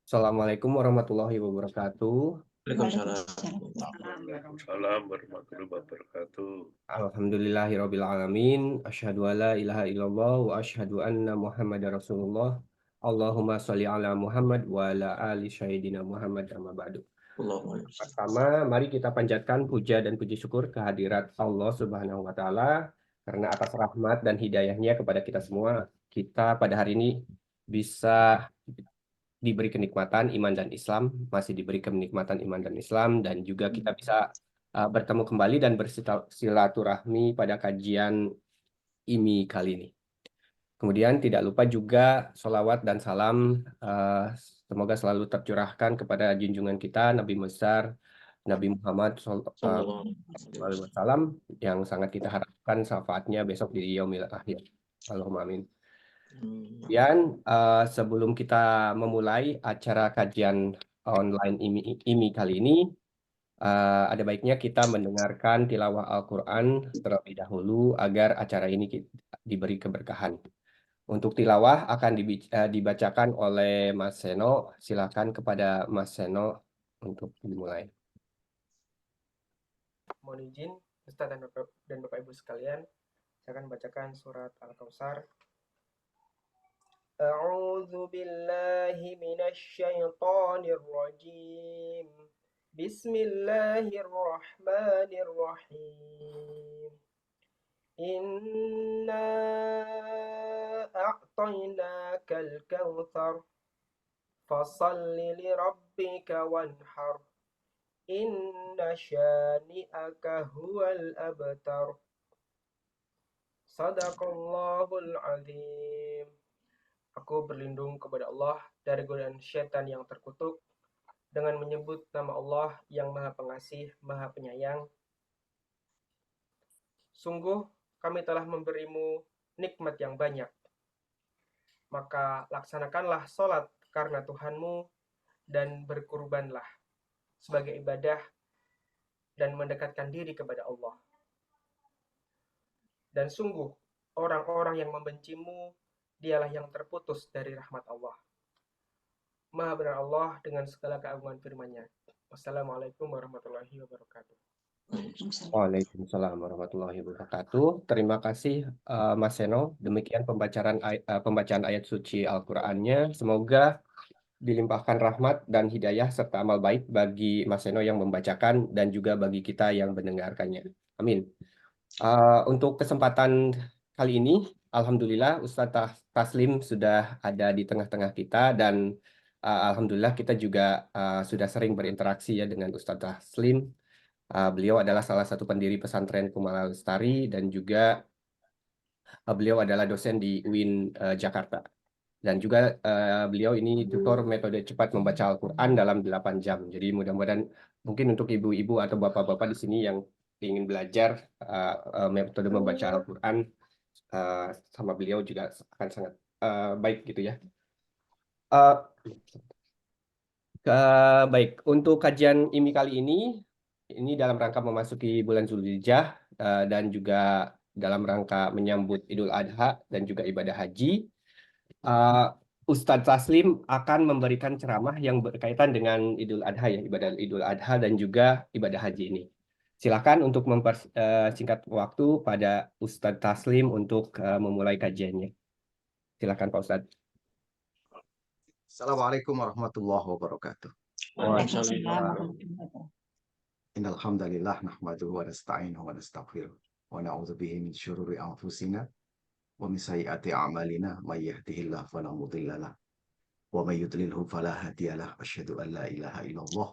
Assalamualaikum warahmatullahi wabarakatuh. Waalaikumsalam. Waalaikumsalam warahmatullahi wabarakatuh. Alhamdulillahirabbil alamin. Asyhadu alla ilaha illallah wa asyhadu anna Muhammadar Rasulullah. Allahumma sholli ala Muhammad wa ala ali sayyidina Muhammad amma ba'du. Allahumma Pertama, mari kita panjatkan puja dan puji syukur kehadirat Allah Subhanahu wa taala karena atas rahmat dan hidayahnya kepada kita semua, kita pada hari ini bisa diberi kenikmatan iman dan Islam, masih diberi kenikmatan iman dan Islam, dan juga kita bisa bertemu kembali dan bersilaturahmi pada kajian IMI kali ini. Kemudian tidak lupa juga sholawat dan salam semoga selalu tercurahkan kepada junjungan kita Nabi besar Nabi Muhammad SAW yang sangat kita harapkan syafaatnya besok di yaumil akhir. Allahumma amin. Kemudian sebelum kita memulai acara kajian online IMI kali ini, ada baiknya kita mendengarkan tilawah Al-Quran terlebih dahulu agar acara ini diberi keberkahan. Untuk tilawah akan dibacakan oleh Mas Seno. Silakan kepada Mas Seno untuk dimulai. Mohon izin, Ustaz dan Bapak Ibu sekalian, saya akan bacakan surat Al-Kautsar. A'udzu billahi minasyaitonir rajim. Bismillahirrahmanirrahim. Inna a'tainakal kautsar fasalli lirabbika wanhar. Inna syani'aka huwal abtar. Sadaqallahul azim. Aku berlindung kepada Allah dari godaan syaitan yang terkutuk dengan menyebut nama Allah yang Maha Pengasih, Maha Penyayang. Sungguh kami telah memberimu nikmat yang banyak. Maka laksanakanlah sholat karena Tuhanmu dan berkurbanlah sebagai ibadah dan mendekatkan diri kepada Allah. Dan sungguh orang-orang yang membencimu dialah yang terputus dari rahmat Allah. Maha benar Allah dengan segala keagungan firman-Nya. Wassalamualaikum warahmatullahi wabarakatuh. Waalaikumsalam warahmatullahi wabarakatuh. Terima kasih Mas Seno. Demikian pembacaan ayat suci Al-Qur'annya. Semoga dilimpahkan rahmat dan hidayah serta amal baik bagi Mas Seno yang membacakan dan juga bagi kita yang mendengarkannya. Amin. Untuk kesempatan kali ini, Alhamdulillah Ustadz Taslim sudah ada di tengah-tengah kita dan Alhamdulillah kita juga sudah sering berinteraksi ya dengan Ustadz Taslim. Beliau adalah salah satu pendiri pesantren Kumala Lestari dan juga beliau adalah dosen di UIN Jakarta. Dan juga beliau ini tutor metode cepat membaca Al-Quran dalam 8 jam. Jadi mudah-mudahan mungkin untuk ibu-ibu atau bapak-bapak di sini yang ingin belajar metode membaca Al-Quran sama beliau juga akan sangat baik gitu ya. Baik, untuk kajian IMI kali ini dalam rangka memasuki bulan Zulhijjah dan juga dalam rangka menyambut Idul Adha dan juga ibadah haji. Ustadz Taslim akan memberikan ceramah yang berkaitan dengan Idul Adha ya, ibadah Idul Adha dan juga ibadah haji ini. Silakan untuk mempersingkat waktu pada Ustadz Taslim untuk memulai kajiannya. Silakan Pak Ustadz. Assalamualaikum warahmatullahi wabarakatuh. Waalaikumsalam. Innal hamdalillah nahmaduhu wa nasta'inuhu wa nastaghfiruh wa na'udzu bihi min syururi anfusina wa min sayyiati a'malina may yahdihillahu fala mudilla lahu wa may yudlilhu fala hadiyalah. Asyhadu an la ilaha illallah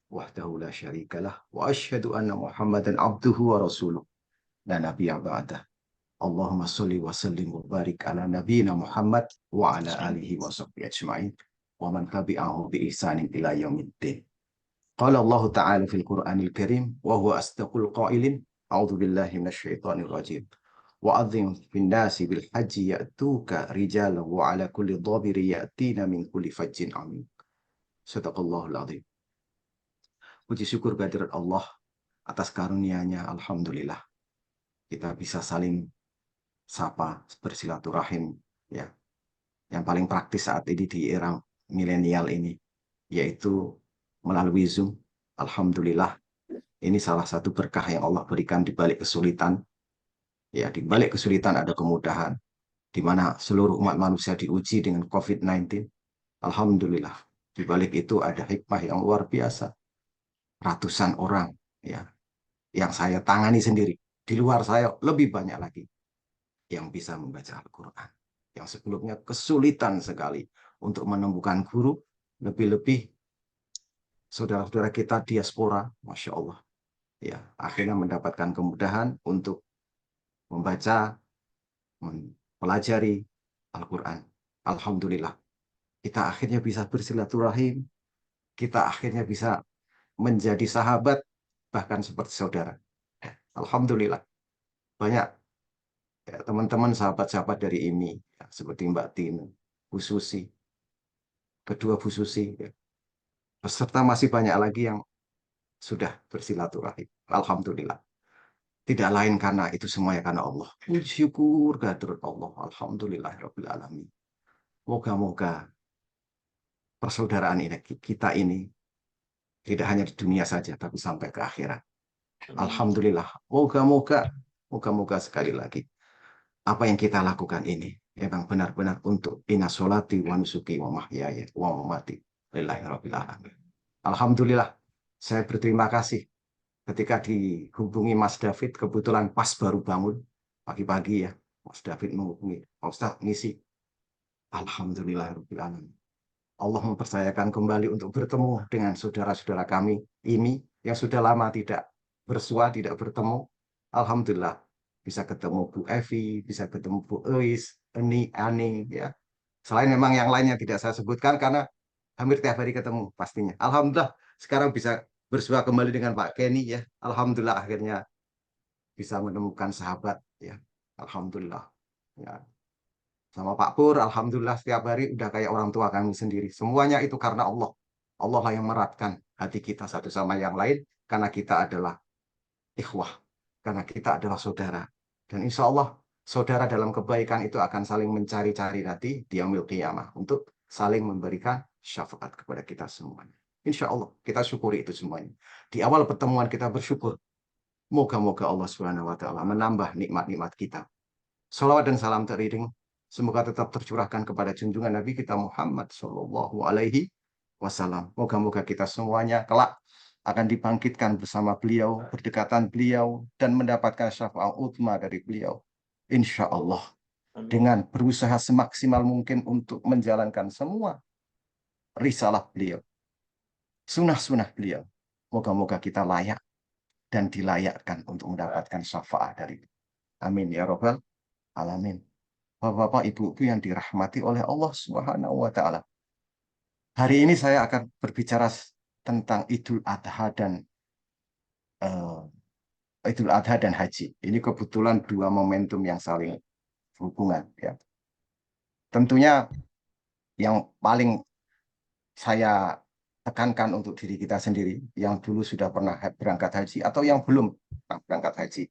wahdahu la syarika lah wa asyhadu anna Muhammadan abduhu wa rasuluh la nabiyya ba'dah. Allahumma sholli wa sallim wa barik ala nabiyyina Muhammad wa ala alihi wa sahbihi ajma'in wa man tabi'ahu bi ihsanin ila yaumiddin. Qala Allah Ta'ala fil Qur'anil Karim wa huwa asdaqul qailin a'udzu billahi minasyaitonir rajim wa adzim fin nasi bil haji ya'tuka rijalan wa ala kulli dhabiri ya'tina min kulli fajjin amin. Sadaqallahul azim. Puji syukur kehadirat Allah atas karunia-Nya, alhamdulillah. Kita bisa saling sapa, bersilaturahim ya. Yang paling praktis saat ini di era milenial ini yaitu melalui Zoom. Alhamdulillah, ini salah satu berkah yang Allah berikan di balik kesulitan. Ya, di balik kesulitan ada kemudahan, di mana seluruh umat manusia diuji dengan COVID-19. Alhamdulillah, di balik itu ada hikmah yang luar biasa. Ratusan orang ya yang saya tangani sendiri. Di luar saya lebih banyak lagi yang bisa membaca Al-Quran. Yang sebelumnya kesulitan sekali untuk menemukan guru, lebih-lebih saudara-saudara kita diaspora, Masya Allah. Ya, akhirnya mendapatkan kemudahan untuk membaca, mempelajari Al-Quran. Alhamdulillah, kita akhirnya bisa bersilaturahim, kita akhirnya bisa menjadi sahabat, bahkan seperti saudara. Alhamdulillah, banyak ya, teman-teman sahabat-sahabat dari IMI, ya, seperti Mbak Tin, Bu Susi, kedua Bu Susi, ya. Beserta masih banyak lagi yang sudah bersilaturahim. Alhamdulillah. Tidak lain karena itu semuanya karena Allah. Syukur kehadirat Allah. Alhamdulillahirabbil alamin. Moga-moga persaudaraan ini kita ini tidak hanya di dunia saja tapi sampai ke akhirat. Alhamdulillah. Moga-moga sekali lagi apa yang kita lakukan ini memang benar-benar untuk inna sholati wa nusuki wa mahyaya wa mamati lillahi rabbil alamin. Alhamdulillah, saya berterima kasih ketika dihubungi Mas David, kebetulan pas baru bangun pagi-pagi ya, Mas David menghubungi, Pak Ustaz ngisi. Alhamdulillah rabbil alamin. Allah mempercayakan kembali untuk bertemu dengan saudara-saudara kami ini yang sudah lama tidak bersua, tidak bertemu. Alhamdulillah bisa ketemu Bu Evi, bisa ketemu Bu Eis, Ani, ya. Selain memang yang lainnya tidak saya sebutkan karena hampir tiap hari ketemu pastinya. Alhamdulillah sekarang bisa bersua kembali dengan Pak Kenny ya. Alhamdulillah akhirnya bisa menemukan sahabat ya. Alhamdulillah. Ya. Sama Pak Pur, alhamdulillah setiap hari udah kayak orang tua kami sendiri. Semuanya itu karena Allah. Allah lah yang meratkan hati kita satu sama yang lain karena kita adalah ikhwah, karena kita adalah saudara. Dan insya Allah saudara dalam kebaikan itu akan saling mencari-cari nanti di yaumil qiyamah untuk saling memberikan syafaat kepada kita semuanya. Insya Allah kita syukuri itu semuanya. Di awal pertemuan kita bersyukur. Moga-moga Allah Subhanahu wa Ta'ala menambah nikmat-nikmat kita. Salawat dan salam teriring semoga tetap tercurahkan kepada junjungan Nabi kita Muhammad Shallallahu Alaihi Wasallam. Moga-moga kita semuanya kelak akan dibangkitkan bersama beliau, berdekatan beliau, dan mendapatkan syafaat utma dari beliau. Insya Allah, dengan berusaha semaksimal mungkin untuk menjalankan semua risalah beliau, sunnah-sunnah beliau. Moga-moga kita layak dan dilayakkan untuk mendapatkan syafaat dari beliau. Amin ya Rabbal Alamin. Bapak-bapak, ibu-ibu yang dirahmati oleh Allah Subhanahu wa Ta'ala. Hari ini saya akan berbicara tentang Idul Adha dan Haji. Ini kebetulan dua momentum yang saling berhubungan ya. Tentunya yang paling saya tekankan untuk diri kita sendiri yang dulu sudah pernah berangkat haji atau yang belum pernah berangkat haji,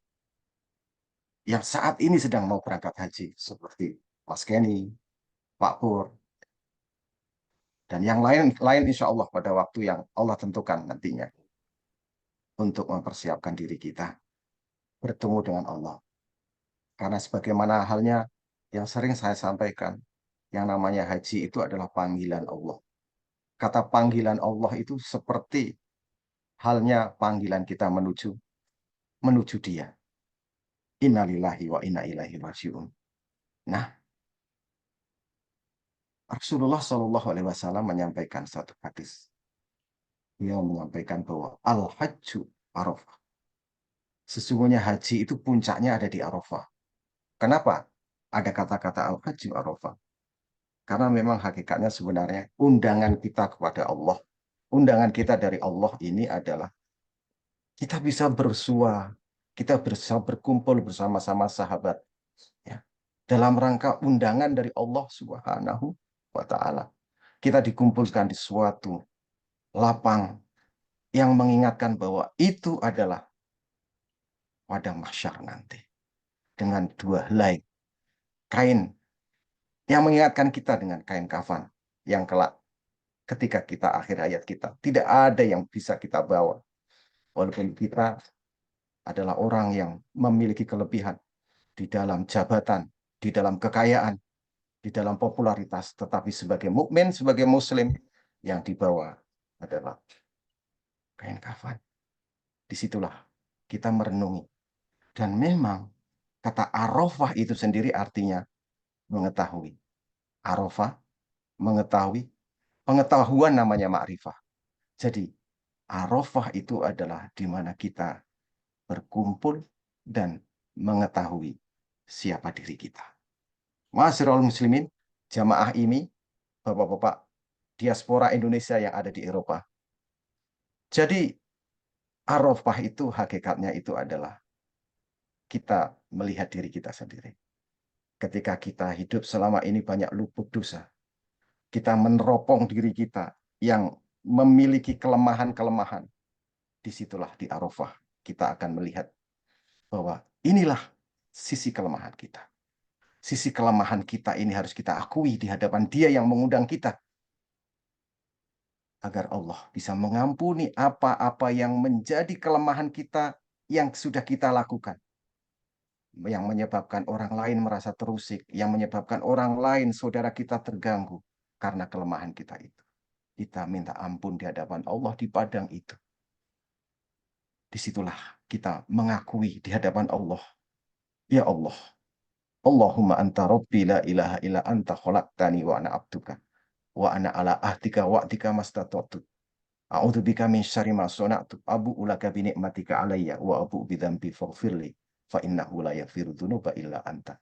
yang saat ini sedang mau berangkat haji seperti Mas Kenny, Pak Pur, dan yang lain insya Allah pada waktu yang Allah tentukan nantinya untuk mempersiapkan diri kita bertemu dengan Allah. Karena sebagaimana halnya yang sering saya sampaikan, yang namanya haji itu adalah panggilan Allah. Kata panggilan Allah itu seperti halnya panggilan kita menuju Dia. Innalillahi wa inna ilaihi raji'un. Nah, Rasulullah Shallallahu Alaihi Wasallam menyampaikan satu hadis. Beliau menyampaikan bahwa al-hajju Arafah. Sesungguhnya haji itu puncaknya ada di Arafah. Kenapa? Ada kata-kata al-hajju Arafah. Karena memang hakikatnya sebenarnya undangan kita kepada Allah, undangan kita dari Allah ini adalah kita bisa bersua, kita bisa berkumpul bersama-sama sahabat. Ya. Dalam rangka undangan dari Allah Subhanahu wa Ta'ala. Kita dikumpulkan di suatu lapang yang mengingatkan bahwa itu adalah pada mahsyar nanti. Dengan dua helai kain yang mengingatkan kita dengan kain kafan yang kelak ketika kita akhir hayat kita. Tidak ada yang bisa kita bawa. Walaupun kita adalah orang yang memiliki kelebihan di dalam jabatan, di dalam kekayaan, di dalam popularitas, tetapi sebagai mukmin, sebagai muslim, yang dibawa adalah kain kafan. Disitulah kita merenungi. Dan memang kata Arafah itu sendiri artinya mengetahui. Arafah, mengetahui, pengetahuan namanya ma'rifah. Jadi Arafah itu adalah di mana kita berkumpul dan mengetahui siapa diri kita. Ma'asyiral muslimin, jamaah ini, bapak-bapak diaspora Indonesia yang ada di Eropa. Jadi Arafah itu hakikatnya itu adalah kita melihat diri kita sendiri. Ketika kita hidup selama ini banyak luput dosa, kita meneropong diri kita yang memiliki kelemahan-kelemahan. Disitulah di Arafah kita akan melihat bahwa inilah sisi kelemahan kita. Sisi kelemahan kita ini harus kita akui di hadapan Dia yang mengundang kita. Agar Allah bisa mengampuni apa-apa yang menjadi kelemahan kita yang sudah kita lakukan. Yang menyebabkan orang lain merasa terusik, yang menyebabkan orang lain, saudara kita terganggu karena kelemahan kita itu. Kita minta ampun di hadapan Allah di padang itu. Disitulah kita mengakui di hadapan Allah. Ya Allah, Allahumma anta rabbi la ilaha illa anta khalaqtani wa ana abduka wa ana ala ahdika wa'dika mastata'tu. A'udzubika min syarri ma sana'tu. Abu'u laka bi ni'matika alayya wa abu'u bi dzambi faghfirli fa innahu la yaghfiru dzunuba illa anta.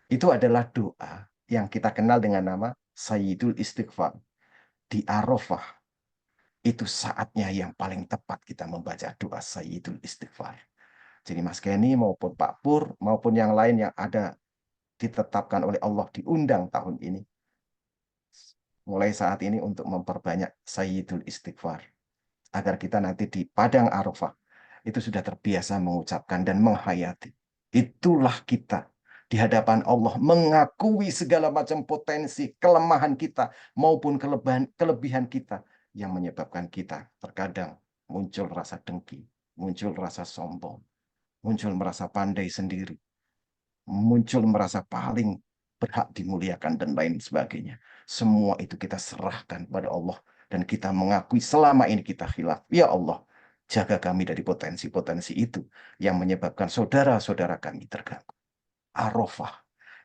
Itu adalah doa yang kita kenal dengan nama Sayyidul Istighfar. Di Arafah itu saatnya yang paling tepat kita membaca doa Sayyidul Istighfar. Jadi Mas Kenny maupun Pak Pur maupun yang lain yang ada ditetapkan oleh Allah diundang tahun ini. Mulai saat ini untuk memperbanyak Sayyidul Istighfar. Agar kita nanti di padang Arafah itu sudah terbiasa mengucapkan dan menghayati. Itulah kita di hadapan Allah mengakui segala macam potensi, kelemahan kita maupun kelebihan kita yang menyebabkan kita terkadang muncul rasa dengki, muncul rasa sombong, muncul merasa pandai sendiri, muncul merasa paling berhak dimuliakan dan lain sebagainya. Semua itu kita serahkan pada Allah dan kita mengakui selama ini kita khilaf. Ya Allah, jaga kami dari potensi-potensi itu yang menyebabkan saudara-saudara kami terganggu. Arafah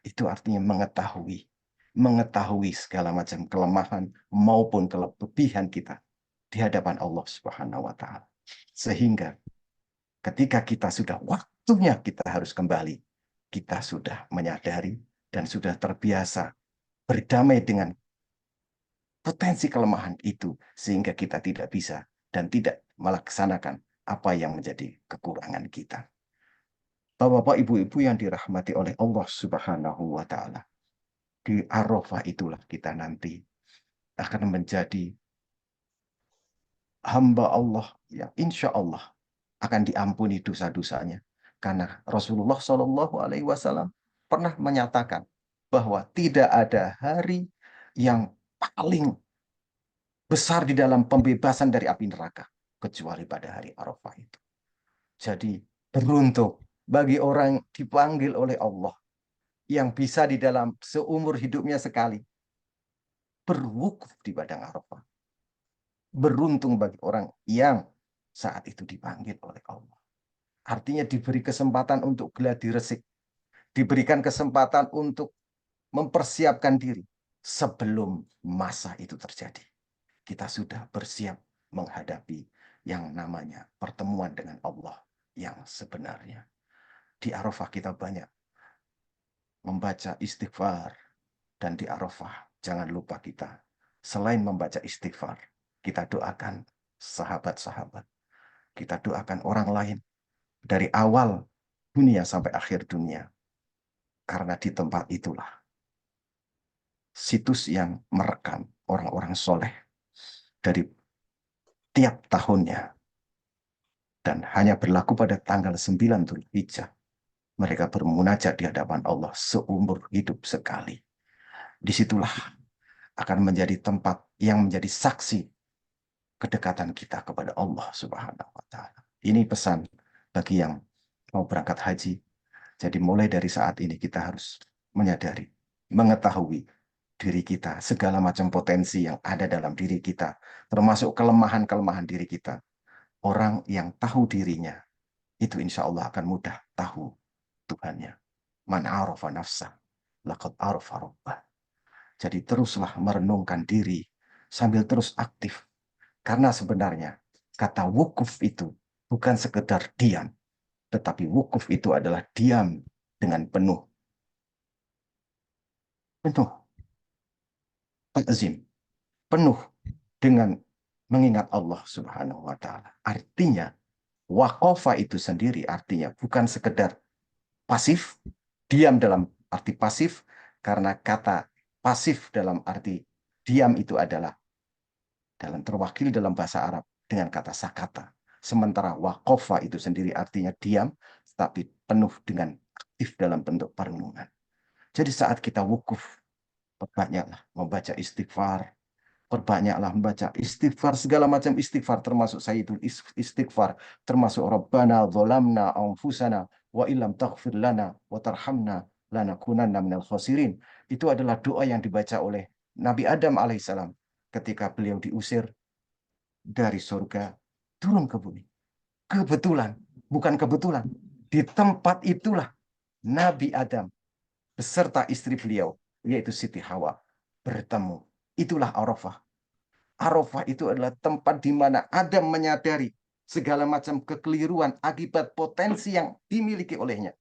itu artinya mengetahui segala macam kelemahan maupun kelebihan kita di hadapan Allah Subhanahu wa taala. Sehingga ketika kita sudah waktunya kita harus kembali, kita sudah menyadari dan sudah terbiasa berdamai dengan potensi kelemahan itu sehingga kita tidak bisa dan tidak melaksanakan apa yang menjadi kekurangan kita. Bapak-bapak, ibu-ibu yang dirahmati oleh Allah Subhanahu wa taala. Di Arafah itulah kita nanti akan menjadi hamba Allah yang insya Allah akan diampuni dosa-dosanya. Karena Rasulullah Shallallahu Alaihi Wasallam pernah menyatakan bahwa tidak ada hari yang paling besar di dalam pembebasan dari api neraka kecuali pada hari Arafah itu. Jadi beruntung bagi orang dipanggil oleh Allah yang bisa di dalam seumur hidupnya sekali berwukuf di padang Arafah. Beruntung bagi orang yang saat itu dipanggil oleh Allah. Artinya diberi kesempatan untuk gladi resik, diberikan kesempatan untuk mempersiapkan diri sebelum masa itu terjadi. Kita sudah bersiap menghadapi yang namanya pertemuan dengan Allah yang sebenarnya. Di Arafah kita banyak membaca istighfar. Dan di Arafah jangan lupa kita selain membaca istighfar, kita doakan sahabat-sahabat. Kita doakan orang lain dari awal dunia sampai akhir dunia. Karena di tempat itulah situs yang merekam orang-orang soleh dari tiap tahunnya. Dan hanya berlaku pada tanggal 9 Dzulhijjah. Mereka bermunajat di hadapan Allah seumur hidup sekali. Disitulah akan menjadi tempat yang menjadi saksi kedekatan kita kepada Allah Subhanahu wa Ta'ala. Ini pesan bagi yang mau berangkat haji. Jadi mulai dari saat ini kita harus menyadari, mengetahui diri kita, segala macam potensi yang ada dalam diri kita, termasuk kelemahan-kelemahan diri kita. Orang yang tahu dirinya, itu insya Allah akan mudah tahu Tuhannya. Man arafa nafsah, laqad arafa rabbah. Jadi teruslah merenungkan diri sambil terus aktif. Karena sebenarnya kata wukuf itu bukan sekedar diam, tetapi wukuf itu adalah diam dengan penuh ta'zim, penuh dengan mengingat Allah Subhanahu wa Ta'ala. Artinya, waqafa itu sendiri artinya bukan sekedar pasif, diam dalam arti pasif, karena kata pasif dalam arti diam itu adalah terwakili dalam bahasa Arab dengan kata sakata. Sementara waqafa itu sendiri artinya diam, tapi penuh dengan aktif dalam bentuk perenungan. Jadi saat kita wukuf, perbanyaklah membaca istighfar, perbanyaklah membaca istighfar, segala macam istighfar, termasuk Sayyidul Istighfar, termasuk Rabbana dzalamna anfusana wa illam taghfir lana wa tarhamna lanakunanna minal khasirin. Itu adalah doa yang dibaca oleh Nabi Adam alaihissalam ketika beliau diusir dari surga turun ke bumi. Kebetulan, bukan kebetulan, di tempat itulah Nabi Adam beserta istri beliau, yaitu Siti Hawa, bertemu. Itulah Arafah. Arafah itu adalah tempat di mana Adam menyadari segala macam kekeliruan akibat potensi yang dimiliki olehnya.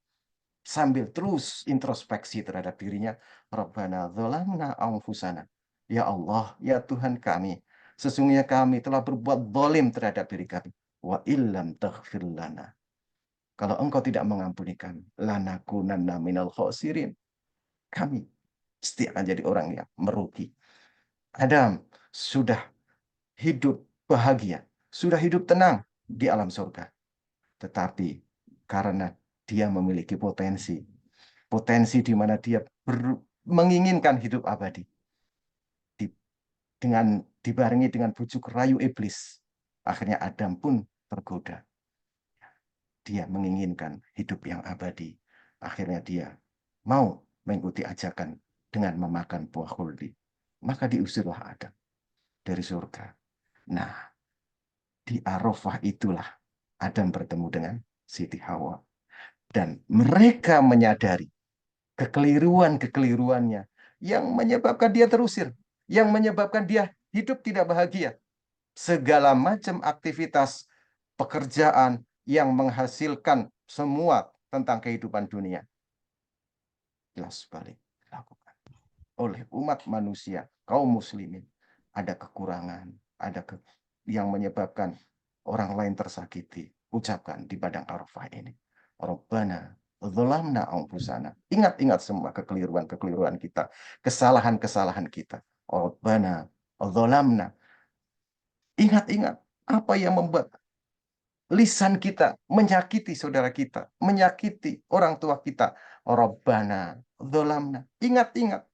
Sambil terus introspeksi terhadap dirinya. Rabbana dzalamna anfusana. Ya Allah, ya Tuhan kami, sesungguhnya kami telah berbuat zalim terhadap diri kami. Wa illam taghfir lana. Kalau engkau tidak mengampuni kami, lanakunanna minal khasirin. Kami pasti akan jadi orang yang merugi. Adam sudah hidup bahagia, sudah hidup tenang di alam surga. Tetapi karena dia memiliki potensi di mana dia menginginkan hidup abadi, dibarengi dengan bujuk rayu iblis, akhirnya Adam pun tergoda. Dia menginginkan hidup yang abadi. Akhirnya dia mau mengikuti ajakan dengan memakan buah khuldi. Maka diusirlah Adam dari surga. Nah, di Arafah itulah Adam bertemu dengan Siti Hawa. Dan mereka menyadari kekeliruan-kekeliruannya yang menyebabkan dia terusir, yang menyebabkan dia hidup tidak bahagia. Segala macam aktivitas pekerjaan yang menghasilkan semua tentang kehidupan dunia jelas balik dilakukan oleh umat manusia, kaum muslimin. Ada kekurangan, yang menyebabkan orang lain tersakiti. Ucapkan di padang Arafah ini, Rabbana dzalamna anfusana. Ingat-ingat semua kekeliruan-kekeliruan kita, kesalahan-kesalahan kita. Rabbana dzalamna. Ingat-ingat apa yang membuat lisan kita menyakiti saudara kita, menyakiti orang tua kita. Rabbana dzalamna. Ingat-ingat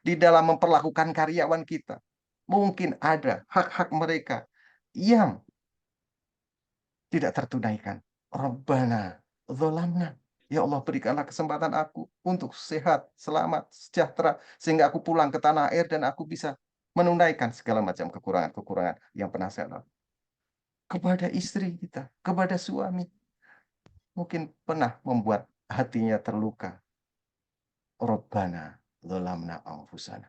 di dalam memperlakukan karyawan kita. Mungkin ada hak-hak mereka yang tidak tertunaikan. Rabbana dzalamna. Ya Allah, berikanlah kesempatan aku untuk sehat, selamat, sejahtera, sehingga aku pulang ke tanah air dan aku bisa menunaikan segala macam kekurangan-kekurangan yang pernah saya lakukan. Kepada istri kita, kepada suami, mungkin pernah membuat hatinya terluka. Rabbana dzalamna anfusana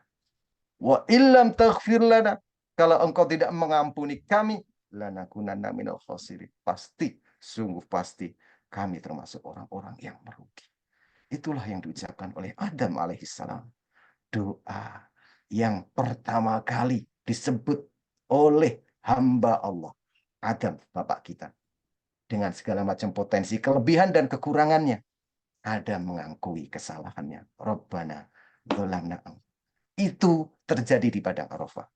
wa illam taghfir lana. Kalau engkau tidak mengampuni kami, lanakunanna minal khasirin. Pasti, sungguh pasti, kami termasuk orang-orang yang merugi. Itulah yang diucapkan oleh Adam alaihissalam. Doa yang pertama kali disebut oleh hamba Allah, Adam, bapak kita. Dengan segala macam potensi, kelebihan dan kekurangannya, Adam mengakui kesalahannya. Rabbana dzalamna. Itu terjadi di padang Arafah.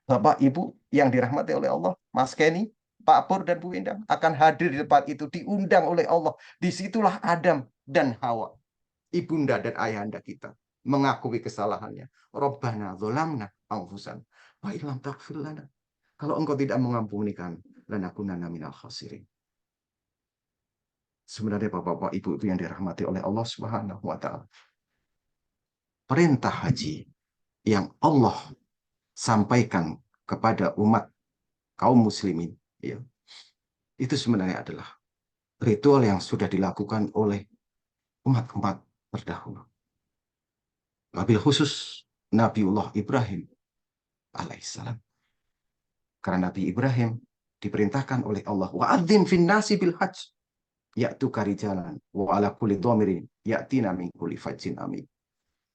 Bapak Ibu yang dirahmati oleh Allah, Mas Kenny, Pak Pur dan Bu Endang akan hadir di tempat itu, diundang oleh Allah. Disitulah Adam dan Hawa, ibunda dan ayahanda kita, mengakui kesalahannya. Rabbana dzalamna anfusan wa illam taghfir lana. Kalau engkau tidak mengampuni kami, lanakunanna minal khasirin. Sebenarnya Bapak-bapak, Ibu itu yang dirahmati oleh Allah Subhanahu wa taala. Perintah haji yang Allah sampaikan kepada umat kaum muslimin, ya, itu sebenarnya adalah ritual yang sudah dilakukan oleh umat-umat terdahulu. Wabil khusus Nabiullah Ibrahim alaihissalam. Karena Nabi Ibrahim diperintahkan oleh Allah, wa'adzin fin nasi bil hajj ya'tuka rijalan wa ala kulli dhamirin ya'tina min kulli fajjin amin.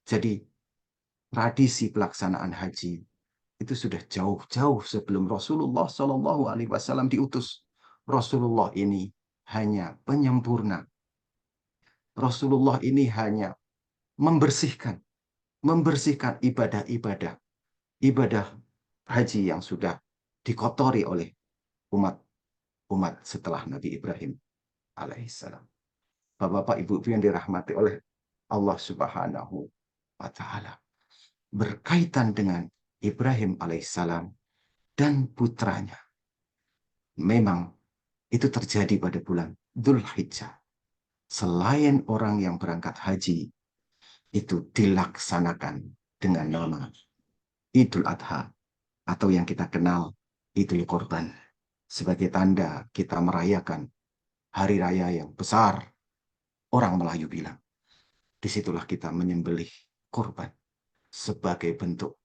Jadi tradisi pelaksanaan haji itu sudah jauh-jauh sebelum Rasulullah Shallallahu Alaihi Wasallam diutus. Rasulullah ini hanya penyempurna. Rasulullah ini hanya membersihkan ibadah-ibadah haji yang sudah dikotori oleh umat setelah Nabi Ibrahim alaihissalam. Bapak-bapak, ibu-ibu yang dirahmati oleh Allah Subhanahu wa taala, berkaitan dengan Ibrahim alaihissalam dan putranya, memang itu terjadi pada bulan Dzulhijjah. Selain orang yang berangkat haji itu dilaksanakan dengan nama Idul Adha atau yang kita kenal Idul Kurban, sebagai tanda kita merayakan hari raya yang besar. Orang Melayu bilang, disitulah kita menyembelih kurban sebagai bentuk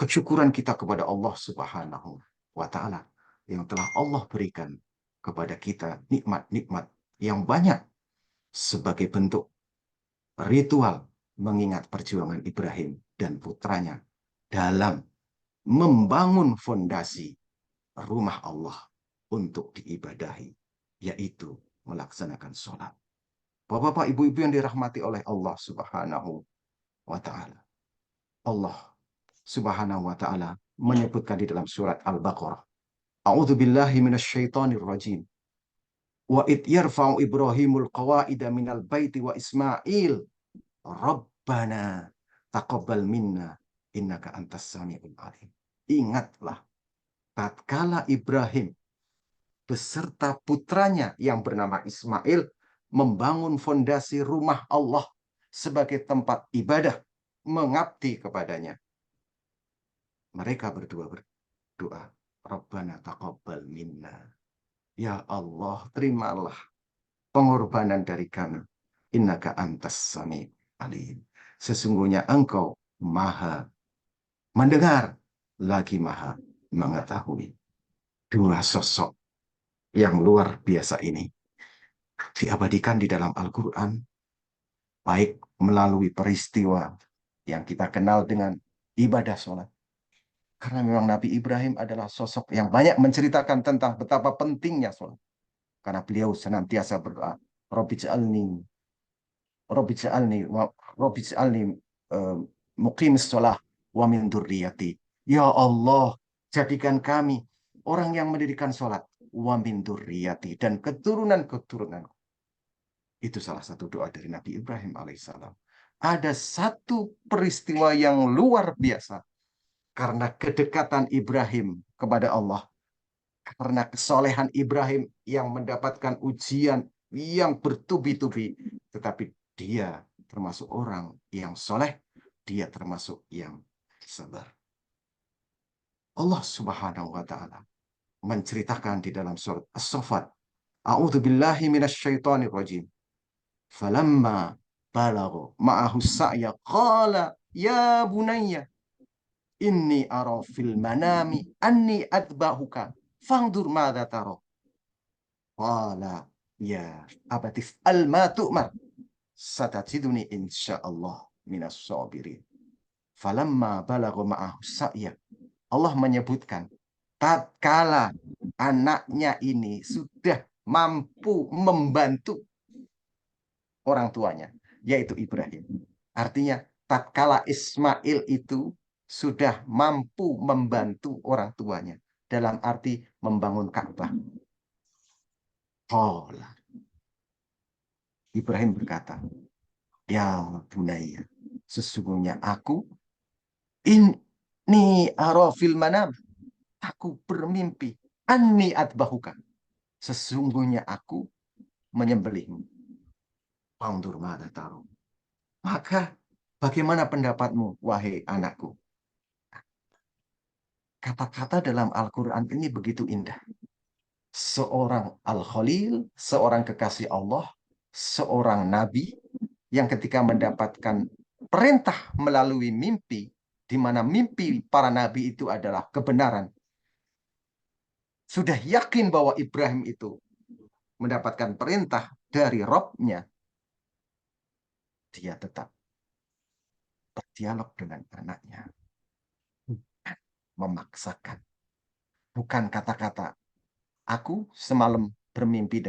kesyukuran kita kepada Allah Subhanahu wa taala yang telah Allah berikan kepada kita nikmat-nikmat yang banyak, sebagai bentuk ritual mengingat perjuangan Ibrahim dan putranya dalam membangun fondasi rumah Allah untuk diibadahi, yaitu melaksanakan sholat. Bapak-bapak, ibu-ibu yang dirahmati oleh Allah Subhanahu wa taala. Allah Subhanahu wa taala menyebutkan di dalam surat Al-Baqarah, A'udzubillahi minasyaitonir rajim. Wa id yarfa'u Ibrahimul qawaida minal baiti wa Ismail Rabbana taqabbal minna innaka antas samiul alim. Ingatlah tatkala Ibrahim beserta putranya yang bernama Ismail membangun fondasi rumah Allah sebagai tempat ibadah, mengabdi kepadanya. Mereka berdua berdoa, Rabbana taqabbal minna. Ya Allah, terimalah pengorbanan dari kami. Innaka antas sami alim. Sesungguhnya engkau maha mendengar, lagi maha mengetahui. Dua sosok yang luar biasa ini diabadikan di dalam Al-Quran, baik melalui peristiwa yang kita kenal dengan ibadah sholat. Karena memang Nabi Ibrahim adalah sosok yang banyak menceritakan tentang betapa pentingnya sholat. Karena beliau senantiasa berdoa, Rabbi ja'alni muqimis sholah wa min dzurriyyati. Ya Allah, jadikan kami orang yang mendirikan sholat, wa min dzurriyyati, dan keturunan-keturunan. Itu salah satu doa dari Nabi Ibrahim alaihissalam. Ada satu peristiwa yang luar biasa karena kedekatan Ibrahim kepada Allah, karena kesolehan Ibrahim yang mendapatkan ujian yang bertubi-tubi, tetapi dia termasuk orang yang soleh, dia termasuk yang sabar. Allah Subhanahu wa taala menceritakan di dalam surat As-Saffat, A'udzubillahi minasyaitonir rajim. Falamma balagha ma'ahu sa'ya qala ya bunayya inni ara fil manami anni adbahuka fangdur madza tara. Qala ya abatif al ma tu'mar satajiduni insyaallah minas sabirin. Falamma balagha ma'ahu sa'ya, Allah menyebutkan tatkala anaknya ini sudah mampu membantu orang tuanya, yaitu Ibrahim. Artinya tatkala Ismail itu sudah mampu membantu orang tuanya, dalam arti membangun Ka'bah. Qala, Ibrahim berkata, ya bunayya, sesungguhnya aku, Inni ara fil manam, aku bermimpi, anni atbahuka, sesungguhnya aku menyembelihmu. Pandur mata taruh. Maka bagaimana pendapatmu, wahai anakku? Kata-kata dalam Al-Quran ini begitu indah. Seorang Al-Khalil, seorang kekasih Allah, seorang nabi yang ketika mendapatkan perintah melalui mimpi, di mana mimpi para nabi itu adalah kebenaran, sudah yakin bahwa Ibrahim itu mendapatkan perintah dari Robnya, dia tetap berdialog dengan anaknya. Bukan memaksakan. Bukan kata-kata, aku semalam bermimpi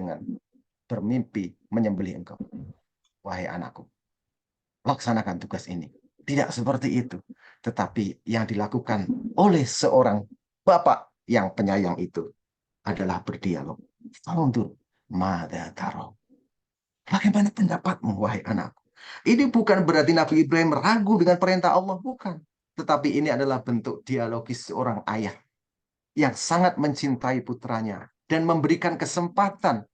menyembelih engkau. Wahai anakku, laksanakan tugas ini. Tidak seperti itu. Tetapi yang dilakukan oleh seorang bapak yang penyayang itu adalah berdialog. Fanzur madza tara. Bagaimana pendapatmu, wahai anakku? Ini bukan berarti Nabi Ibrahim ragu dengan perintah Allah, bukan. Tetapi ini adalah bentuk dialogis seorang ayah yang sangat mencintai putranya dan memberikan kesempatan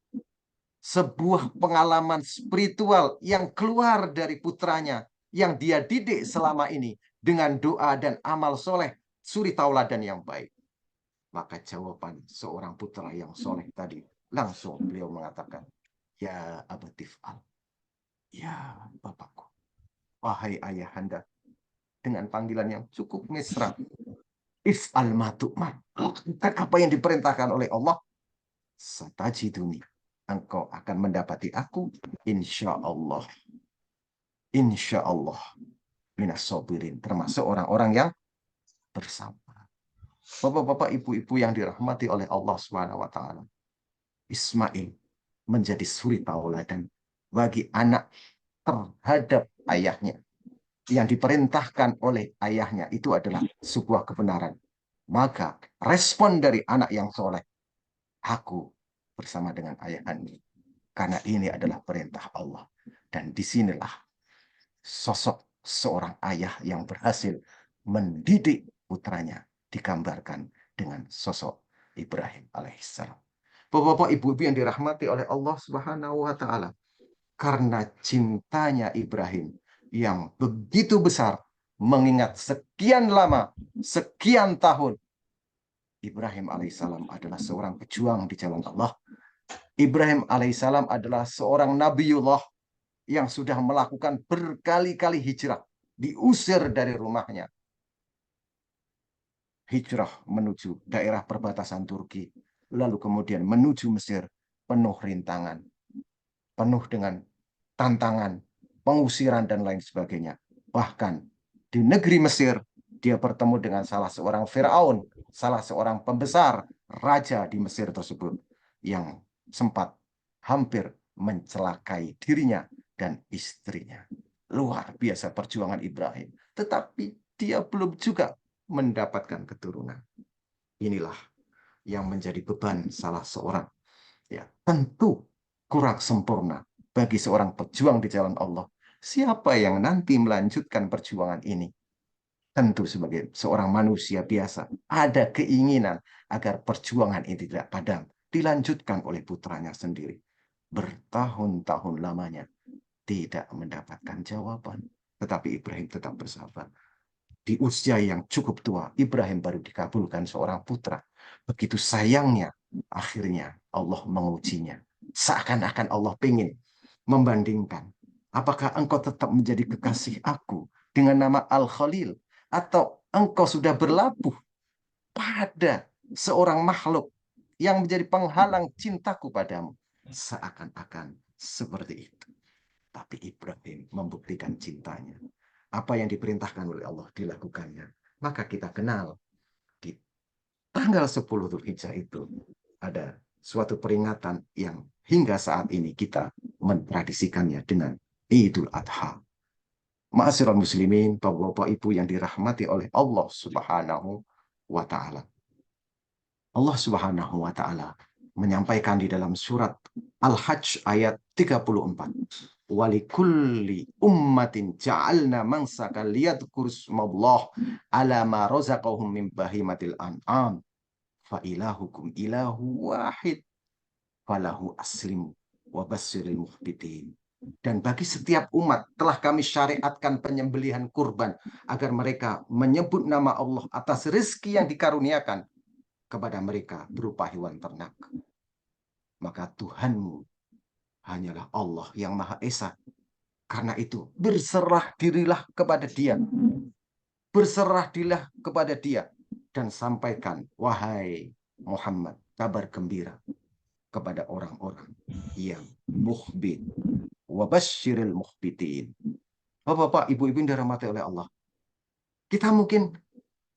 sebuah pengalaman spiritual yang keluar dari putranya yang dia didik selama ini dengan doa dan amal soleh, suri tauladan yang baik. Maka jawaban seorang putra yang soleh tadi, langsung beliau mengatakan, ya abatif'al, ya bapakku, wahai ayahanda, dengan panggilan yang cukup mesra, if'al ma tu'mar, lakukan apa yang diperintahkan oleh Allah, satajiduni, engkau akan mendapati aku, insya Allah minas sabirin, termasuk orang-orang yang bersabar. Bapak-bapak, ibu-ibu yang dirahmati oleh Allah SWT, Ismail menjadi suri tauladan bagi anak terhadap ayahnya. Yang diperintahkan oleh ayahnya itu adalah sebuah kebenaran. Maka respon dari anak yang soleh, aku bersama dengan ayah anda. Karena ini adalah perintah Allah. Dan disinilah sosok seorang ayah yang berhasil mendidik putranya digambarkan dengan sosok Ibrahim alaihissalam. Bapak-bapak, ibu-ibu yang dirahmati oleh Allah Subhanahu wa taala, karena cintanya Ibrahim yang begitu besar, mengingat sekian lama, sekian tahun, Ibrahim alaihissalam adalah seorang pejuang di jalan Allah. Ibrahim alaihissalam adalah seorang nabiullah yang sudah melakukan berkali-kali hijrah, diusir dari rumahnya. Hijrah menuju daerah perbatasan Turki, lalu kemudian menuju Mesir, penuh rintangan, penuh dengan tantangan, pengusiran, dan lain sebagainya. Bahkan di negeri Mesir, dia bertemu dengan salah seorang Firaun, salah seorang pembesar, raja di Mesir tersebut, yang sempat hampir mencelakai dirinya dan istrinya. Luar biasa perjuangan Ibrahim. Tetapi dia belum juga mendapatkan keturunan. Inilah yang menjadi beban salah seorang. Ya, tentu kurang sempurna bagi seorang pejuang di jalan Allah. Siapa yang nanti melanjutkan perjuangan ini? Tentu sebagai seorang manusia biasa, ada keinginan agar perjuangan ini tidak padam, dilanjutkan oleh putranya sendiri. Bertahun-tahun lamanya tidak mendapatkan jawaban. Tetapi Ibrahim tetap bersabar. Di usia yang cukup tua, Ibrahim baru dikabulkan seorang putra. Begitu sayangnya, akhirnya Allah mengujinya. Seakan-akan Allah ingin membandingkan. Apakah engkau tetap menjadi kekasih aku dengan nama Al-Khalil? Atau engkau sudah berlabuh pada seorang makhluk yang menjadi penghalang cintaku padamu? Seakan-akan seperti itu. Tapi Ibrahim membuktikan cintanya. Apa yang diperintahkan oleh Allah dilakukannya. Maka kita kenal di tanggal 10 Dzulhijjah itu ada suatu peringatan yang hingga saat ini kita mentradisikannya dengan Idul Adha. Ma'asyiral muslimin, bapak-bapak ibu yang dirahmati oleh Allah Subhanahu wa taala. Allah Subhanahu wa taala menyampaikan di dalam surat Al-Hajj ayat 34. walikulli ummatin ja'alna mansakan liyadhkuru smallah ala ma razaqahum min bahimatil an'am fa ilahukum ilahu wahid falahu aslimu wa basyiril mukhbitin. Dan bagi setiap umat telah kami syariatkan penyembelihan kurban agar mereka menyebut nama Allah atas rezeki yang dikaruniakan kepada mereka berupa hewan ternak. Maka Tuhanmu hanyalah Allah yang Maha Esa. Karena itu berserah dirilah kepada Dia. Berserah dirilah kepada Dia. Dan sampaikan, wahai Muhammad, kabar gembira kepada orang-orang yang mukhbit. Wabasyiril mukhbitin. Bapak-bapak, ibu-ibu yang dirahmati oleh Allah. Kita mungkin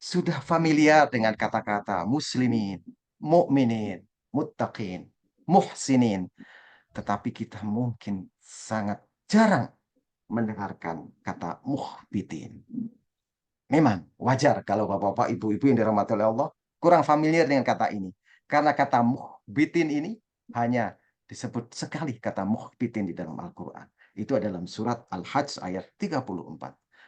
sudah familiar dengan kata-kata muslimin, mukminin, muttaqin, muhsinin. Tetapi kita mungkin sangat jarang mendengarkan kata mukhbitin. Memang wajar kalau bapak-bapak, ibu-ibu yang dirahmati oleh Allah kurang familiar dengan kata ini. Karena kata mukhbitin ini hanya disebut sekali kata mukhbitin di dalam Al-Quran. Itu adalah dalam surat Al-Hajj ayat 34.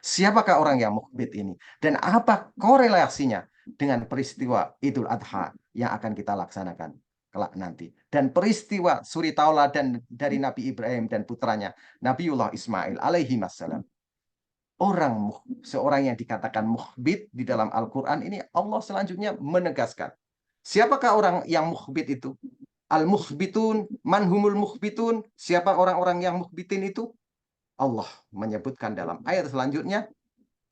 Siapakah orang yang mukhbit ini? Dan apa korelasinya dengan peristiwa Idul Adha yang akan kita laksanakan kelak nanti? Dan peristiwa suri tauladan dari Nabi Ibrahim dan putranya Nabiullah Ismail alaihi wassalam. Seorang yang dikatakan mukhbit di dalam Al-Quran ini, Allah selanjutnya menegaskan. Siapakah orang yang mukhbit itu? Al-mukhbitun, manhumul mukhbitun. Siapa orang-orang yang mukhbitin itu? Allah menyebutkan dalam ayat selanjutnya,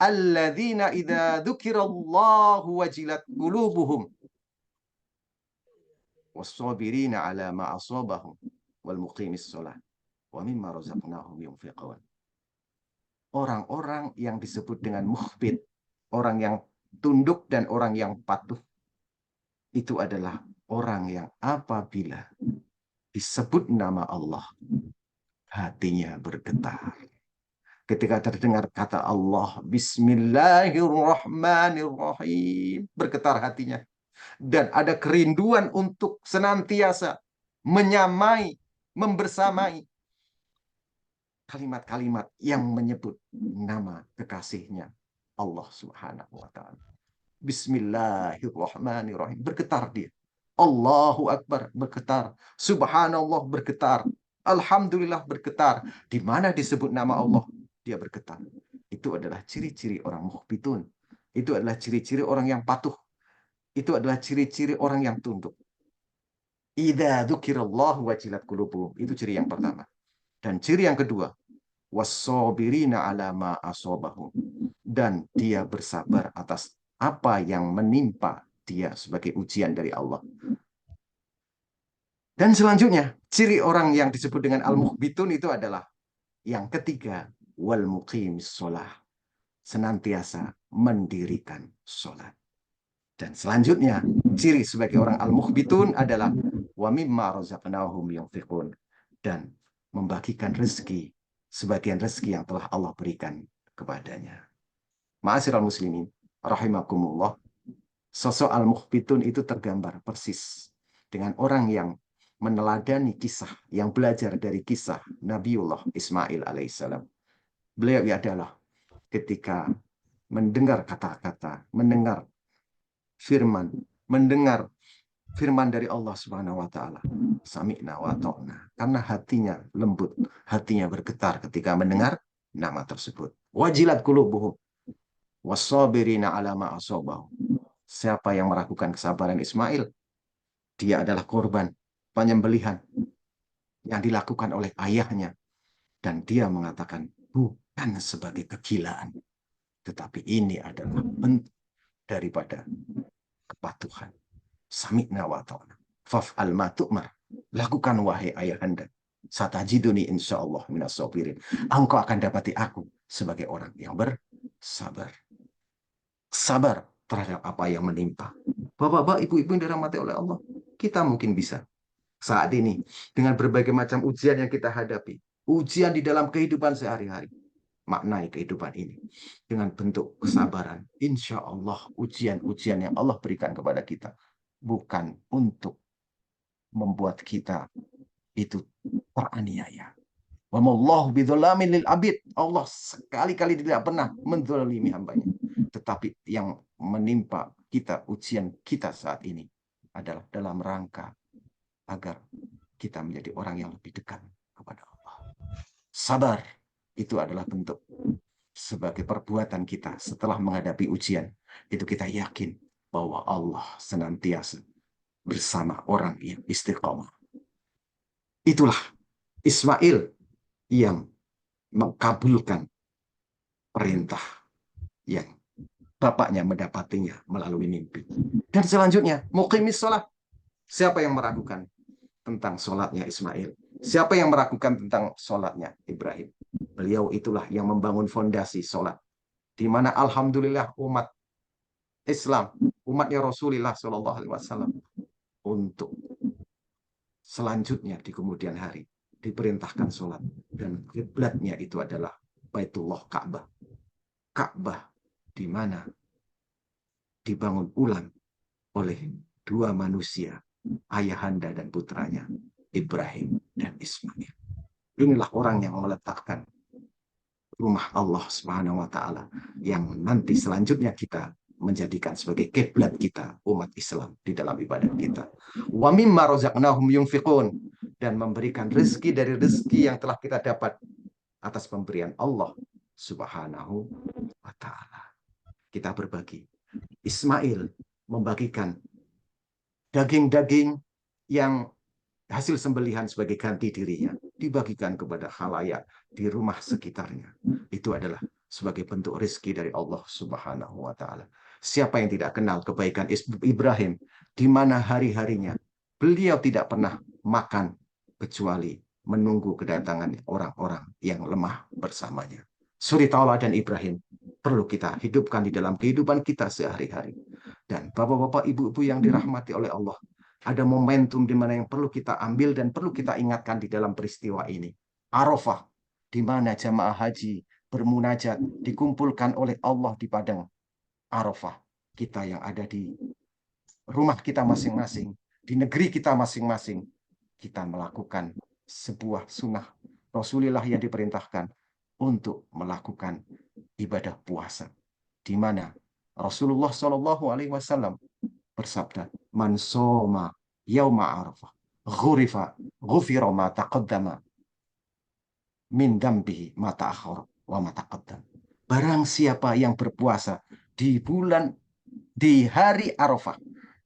alladzina idza dzukirallahu wajilat qulubuhum was-sabirina ala ma asabahum wal muqimis shalah wa mimma razaqnahum yunfiqun. Orang-orang yang disebut dengan mukhbit, orang yang tunduk dan orang yang patuh, itu adalah orang yang apabila disebut nama Allah, hatinya bergetar. Ketika terdengar kata Allah, Bismillahirrahmanirrahim, bergetar hatinya. Dan ada kerinduan untuk senantiasa menyamai, membersamai kalimat-kalimat yang menyebut nama kekasihnya, Allah Subhanahu wa Ta'ala. Bismillahirrahmanirrahim, bergetar dia. Allahu Akbar, bergetar. Subhanallah, bergetar. Alhamdulillah, bergetar. Di mana disebut nama Allah, dia bergetar. Itu adalah ciri-ciri orang mukhbitun. Itu adalah ciri-ciri orang yang patuh. Itu adalah ciri-ciri orang yang tunduk. Idza dzukirallahu wajilat qulubuhum. Itu ciri yang pertama. Dan ciri yang kedua, was-sabirina ala ma asabahum. Dan dia bersabar atas apa yang menimpa dia sebagai ujian dari Allah. Dan selanjutnya, ciri orang yang disebut dengan al-mukhbitun itu adalah yang ketiga, wal muqimis shalah. Senantiasa mendirikan sholat. Dan selanjutnya, ciri sebagai orang al-mukhbitun adalah wa mimma razaqnahum yunfiqun. Dan membagikan rezeki, sebagian rezeki yang telah Allah berikan kepadanya. Ma'asyiral muslimin, rahimakumullah. Sosok al-mukhbitun itu tergambar persis dengan orang yang meneladani kisah, yang belajar dari kisah Nabiullah Ismail alaihissalam. Beliau adalah ketika mendengar kata-kata, mendengar firman dari Allah Subhanahu wa Ta'ala, sami'na wa ta'na, karena hatinya lembut, hatinya bergetar ketika mendengar nama tersebut. Wajilat qulubuhum was-sabirina ala ma asabahum. Siapa yang meragukan kesabaran Ismail, dia adalah korban penyembelihan yang dilakukan oleh ayahnya, dan dia mengatakan bukan sebagai kegilaan, tetapi ini adalah bentuk daripada kepatuhan. Sami'na wa ta'na faf'al ma tu'mar. Lakukan wahai ayahanda. Satajiduni insyaallah minas sabirin. Engkau akan dapati aku sebagai orang yang bersabar. Sabar terhadap apa yang menimpa. Bapak-bapak, ibu-ibu yang dirahmati oleh Allah, kita mungkin bisa saat ini dengan berbagai macam ujian yang kita hadapi, ujian di dalam kehidupan sehari-hari, maknai kehidupan ini dengan bentuk kesabaran. Insya Allah ujian-ujian yang Allah berikan kepada kita bukan untuk membuat kita itu teraniaya. Wa mallahu bidzalamin lil abid. Allah sekali-kali tidak pernah menzalimi hambanya. Tetapi yang menimpa kita, ujian kita saat ini adalah dalam rangka agar kita menjadi orang yang lebih dekat kepada Allah. Sabar itu adalah bentuk sebagai perbuatan kita setelah menghadapi ujian. Itu kita yakin bahwa Allah senantiasa bersama orang yang istiqomah. Itulah Ismail yang mengabulkan perintah yang bapaknya mendapatinya melalui mimpi. Dan selanjutnya, muqimis sholat. Siapa yang meragukan tentang sholatnya Ismail? Siapa yang meragukan tentang sholatnya Ibrahim? Beliau itulah yang membangun fondasi sholat. Di mana alhamdulillah umat Islam, umatnya Rasulullah SAW untuk selanjutnya di kemudian hari diperintahkan sholat. Dan kiblatnya itu adalah Baitullah Ka'bah. Ka'bah di mana dibangun ulang oleh dua manusia, ayahanda dan putranya, Ibrahim dan Ismail. Inilah orang yang meletakkan rumah Allah Subhanahu wa taala yang nanti selanjutnya kita menjadikan sebagai kiblat kita umat Islam di dalam ibadah kita. Wa mimma razaqnahum yunfiqun, dan memberikan rezeki dari rezeki yang telah kita dapat atas pemberian Allah Subhanahu wa taala. Kita berbagi. Ismail membagikan daging-daging yang hasil sembelihan sebagai ganti dirinya dibagikan kepada khalayak di rumah sekitarnya. Itu adalah sebagai bentuk rezeki dari Allah Subhanahu wa taala. Siapa yang tidak kenal kebaikan Ibrahim, di mana hari-harinya beliau tidak pernah makan kecuali menunggu kedatangan orang-orang yang lemah bersamanya. Suri tauladan Ibrahim perlu kita hidupkan di dalam kehidupan kita sehari-hari. Dan bapak-bapak, ibu-ibu yang dirahmati oleh Allah, ada momentum di mana yang perlu kita ambil dan perlu kita ingatkan di dalam peristiwa ini. Arafah, di mana jamaah haji bermunajat dikumpulkan oleh Allah di padang Arafah. Kita yang ada di rumah kita masing-masing, di negeri kita masing-masing, kita melakukan sebuah sunnah Rasulullah yang diperintahkan untuk melakukan ibadah puasa, di mana Rasulullah SAW bersabda, "Man shoma yauma Arafah, ghufira ma taqaddama min dambihi ma ta'akhkhara wa ma taqaddam." Barang siapa yang berpuasa di hari Arafah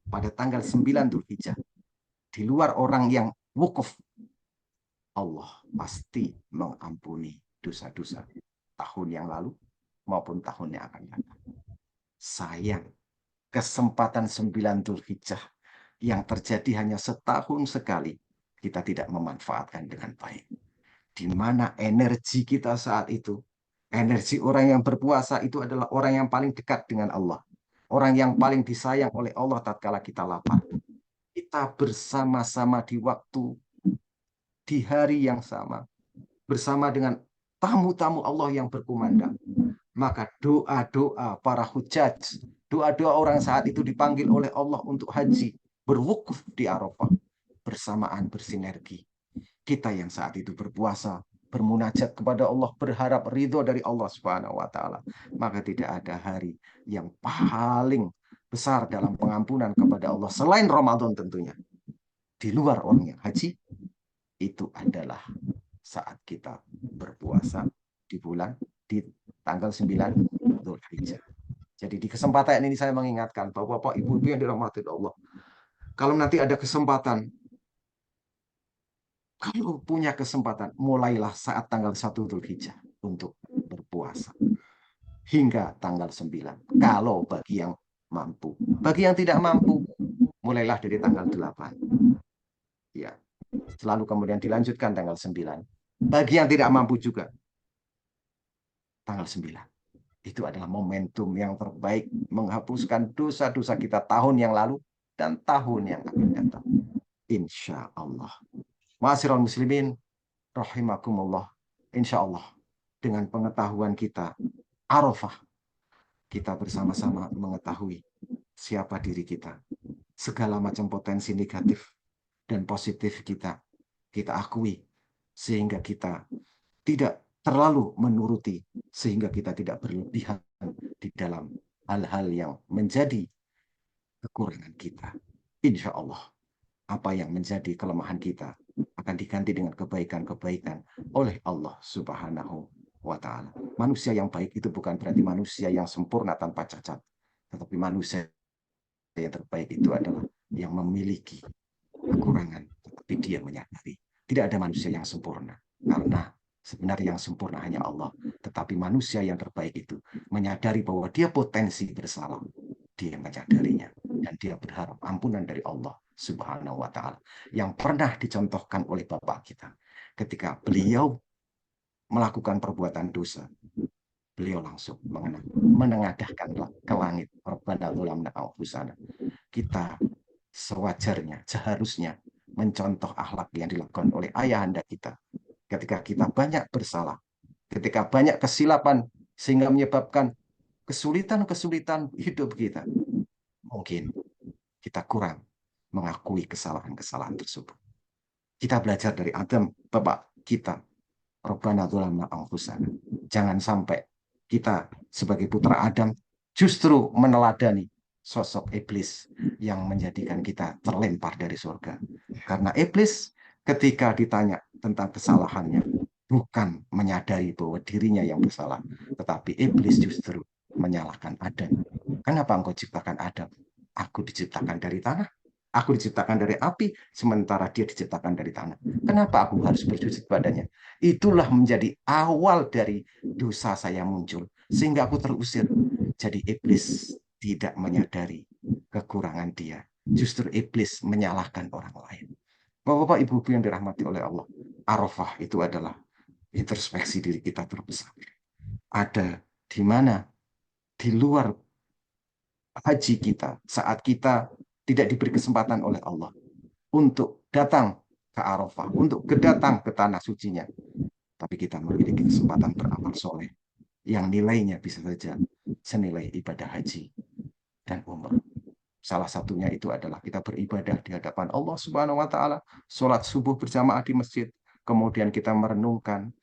pada tanggal 9 Dzulhijjah, di luar orang yang wukuf, Allah pasti mengampuni dosa-dosa tahun yang lalu maupun tahun yang akan datang. Sayang, kesempatan 9 Dzulhijjah yang terjadi hanya setahun sekali, kita tidak memanfaatkan dengan baik. Di mana energi kita saat itu, energi orang yang berpuasa itu adalah orang yang paling dekat dengan Allah. Orang yang paling disayang oleh Allah tatkala kita lapar. Kita bersama-sama di waktu, di hari yang sama, bersama dengan tamu-tamu Allah yang berkumandang. Maka doa-doa para hujjaj, doa-doa orang saat itu dipanggil oleh Allah untuk haji, berwukuf di Arafah, bersamaan bersinergi. Kita yang saat itu berpuasa, bermunajat kepada Allah, berharap ridho dari Allah Subhanahu wa taala, maka tidak ada hari yang paling besar dalam pengampunan kepada Allah selain Ramadan tentunya. Di luar orang yang haji, itu adalah saat kita berpuasa di tanggal 9 Dzulhijjah. Jadi di kesempatan ini saya mengingatkan Bapak-bapak, Ibu-ibu yang dirahmati Allah, kalau nanti ada kesempatan, kalau punya kesempatan, mulailah saat tanggal 1 Dzulhijjah untuk berpuasa hingga tanggal 9. Kalau bagi yang mampu. Bagi yang tidak mampu, mulailah dari tanggal 8. Ya. Selalu kemudian dilanjutkan tanggal 9. Bagi yang tidak mampu juga, tanggal 9. Itu adalah momentum yang terbaik menghapuskan dosa-dosa kita tahun yang lalu dan tahun yang akan datang. Insya Allah. Ma'asyiral muslimin, rahimakumullah. Insya Allah, dengan pengetahuan kita, Arafah, kita bersama-sama mengetahui siapa diri kita. Segala macam potensi negatif dan positif kita akui. Sehingga kita tidak terlalu menuruti sehingga kita tidak berlebihan di dalam hal-hal yang menjadi kekurangan kita. Insya Allah, apa yang menjadi kelemahan kita akan diganti dengan kebaikan-kebaikan oleh Allah Subhanahu wa Ta'ala. Manusia yang baik itu bukan berarti manusia yang sempurna tanpa cacat, tetapi manusia yang terbaik itu adalah yang memiliki kekurangan, tetapi dia menyadari. Tidak ada manusia yang sempurna, karena sebenarnya yang sempurna hanya Allah. Tetapi manusia yang terbaik itu menyadari bahwa dia potensi bersalah. Dia menyadarinya, dan dia berharap ampunan dari Allah Subhanahu wa Ta'ala. Yang pernah dicontohkan oleh Bapak kita. Ketika beliau melakukan perbuatan dosa, beliau langsung menengadahkan ke langit. Rabbana dzalamna anfusana. Kita sewajarnya, seharusnya mencontoh akhlak yang dilakukan oleh ayahanda kita. Ketika kita banyak bersalah, ketika banyak kesilapan, sehingga menyebabkan kesulitan-kesulitan hidup kita, mungkin kita kurang mengakui kesalahan-kesalahan tersebut. Kita belajar dari Adam, Bapak kita. Rabbana dzalamna anfusana. Jangan sampai kita sebagai putra Adam justru meneladani sosok iblis yang menjadikan kita terlempar dari surga. Karena iblis ketika ditanya tentang kesalahannya, bukan menyadari bahwa dirinya yang bersalah, tetapi iblis justru menyalahkan Adam. Kenapa engkau ciptakan Adam? Aku diciptakan dari tanah. Aku diciptakan dari api, sementara dia diciptakan dari tanah. Kenapa aku harus bersujud padanya? Itulah menjadi awal dari dosa saya muncul, sehingga aku terusir. Jadi iblis tidak menyadari kekurangan dia. Justru iblis menyalahkan orang lain. Bapak-bapak, ibu-ibu yang dirahmati oleh Allah, Arafah itu adalah introspeksi diri kita terbesar. Ada di mana di luar haji kita, saat kita tidak diberi kesempatan oleh Allah untuk datang ke Arafah, untuk datang ke tanah sucinya, tapi kita memiliki kesempatan beramal soleh yang nilainya bisa saja senilai ibadah haji dan umrah. Salah satunya itu adalah kita beribadah di hadapan Allah Subhanahu wa Ta'ala, sholat subuh berjamaah di masjid, kemudian kita merenungkan,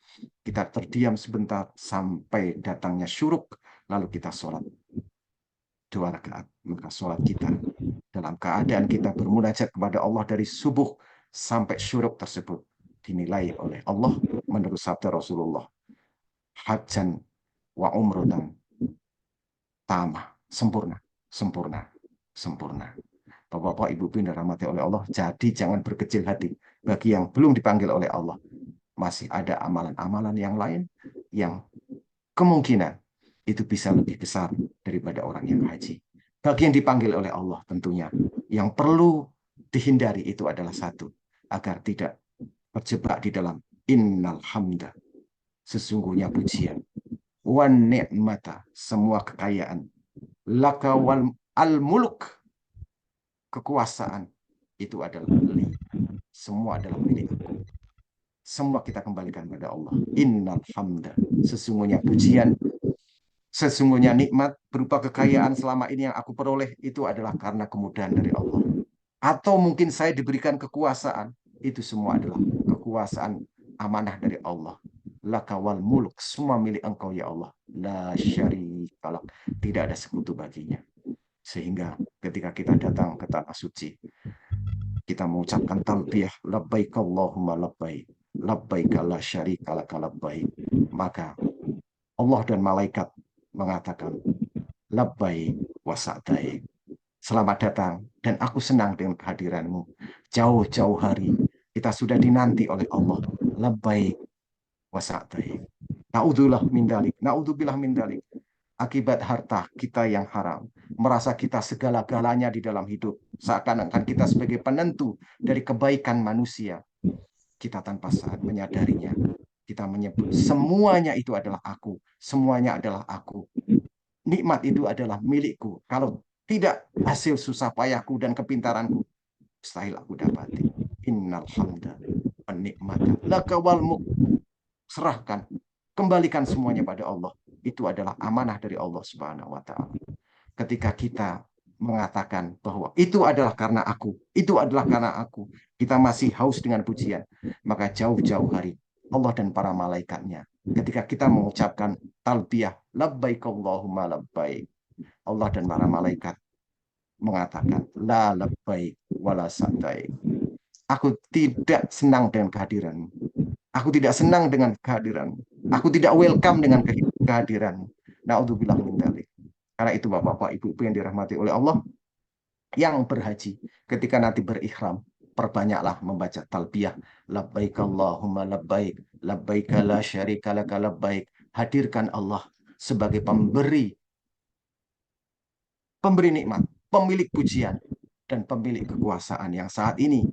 kita terdiam sebentar sampai datangnya syuruk, lalu kita sholat 2 rakaat. Maka sholat kita dalam keadaan kita bermunajat kepada Allah dari subuh sampai syuruk tersebut dinilai oleh Allah menurut sabda Rasulullah, hajjan wa umratan tamah, sempurna, sempurna, sempurna. Bapak-bapak, ibu-ibu yang dirahmati oleh Allah, jadi jangan berkecil hati bagi yang belum dipanggil oleh Allah. Masih ada amalan-amalan yang lain yang kemungkinan itu bisa lebih besar daripada orang yang haji. Bagi yang dipanggil oleh Allah tentunya, yang perlu dihindari itu adalah satu, agar tidak terjebak di dalam innal hamda, sesungguhnya pujian, wan ni'mata, semua kekayaan, laka wal al-muluk, kekuasaan, itu adalah li, semua adalah milik aku. Semua kita kembalikan pada Allah. Innal hamda, sesungguhnya pujian, sesungguhnya nikmat berupa kekayaan selama ini yang aku peroleh itu adalah karena kemudahan dari Allah. Atau mungkin saya diberikan kekuasaan, itu semua adalah kekuasaan amanah dari Allah. Laka wal mulk, semua milik engkau ya Allah. La syarika lak, tidak ada sekutu baginya. Sehingga ketika kita datang ke tanah suci, kita mengucapkan talbiyah, labbaik Allahumma labbaik, labbaik la syarika lak labbaik. Maka Allah dan malaikat mengatakan labbaik wa sa'daik. Selamat datang dan aku senang dengan kehadiranmu. Jauh-jauh hari kita sudah dinanti oleh Allah. Labbaik wa sa'daik. Na'udzubillah min dalik. Na'udzubillah min dalik. Akibat harta kita yang haram, merasa kita segala-galanya di dalam hidup, seakan-akan kita sebagai penentu dari kebaikan manusia. Kita tanpa saat menyadarinya, kita menyebut semuanya itu adalah aku, semuanya adalah aku. Nikmat itu adalah milikku. Kalau tidak hasil susah payahku dan kepintaranku, mustahil aku dapati. Innal hamda wan nikmata laka wal mulk. Serahkan, kembalikan semuanya pada Allah. Itu adalah amanah dari Allah Subhanahu wa Ta'ala. Ketika kita mengatakan bahwa itu adalah karena aku, itu adalah karena aku, kita masih haus dengan pujian, maka jauh-jauh hari Allah dan para malaikatnya. Ketika kita mengucapkan talbiyah, labbaik Allahumma labbaik, Allah dan para malaikat mengatakan, la labbaik wala sa'daik. Aku tidak senang dengan kehadiranmu. Aku tidak senang dengan kehadiranmu. Aku tidak welcome dengan kehadiranmu. Na'udzubillah min dzalik. Karena itu Bapak-bapak, Ibu-ibu yang dirahmati oleh Allah, yang berhaji ketika nanti berikhram, perbanyaklah membaca talbiyah, labbaik Allahumma labbaik, labbaik la syarika laka labbaik. Hadirkan Allah sebagai pemberi nikmat, pemilik pujian, dan pemilik kekuasaan yang saat ini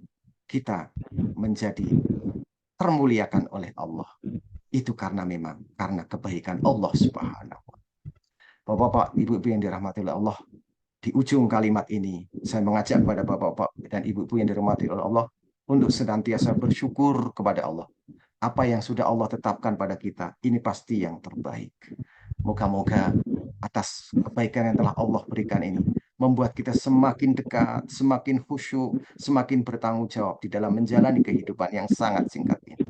kita menjadi termuliakan oleh Allah. Itu karena kebaikan Allah Subhanahu wa Ta'ala. Bapak-bapak, Ibu-ibu yang dirahmati oleh Allah, di ujung kalimat ini, saya mengajak kepada bapak-bapak dan ibu-ibu yang dirahmati oleh Allah untuk senantiasa bersyukur kepada Allah. Apa yang sudah Allah tetapkan pada kita, ini pasti yang terbaik. Moga-moga atas kebaikan yang telah Allah berikan ini, membuat kita semakin dekat, semakin khusyuk, semakin bertanggung jawab di dalam menjalani kehidupan yang sangat singkat ini.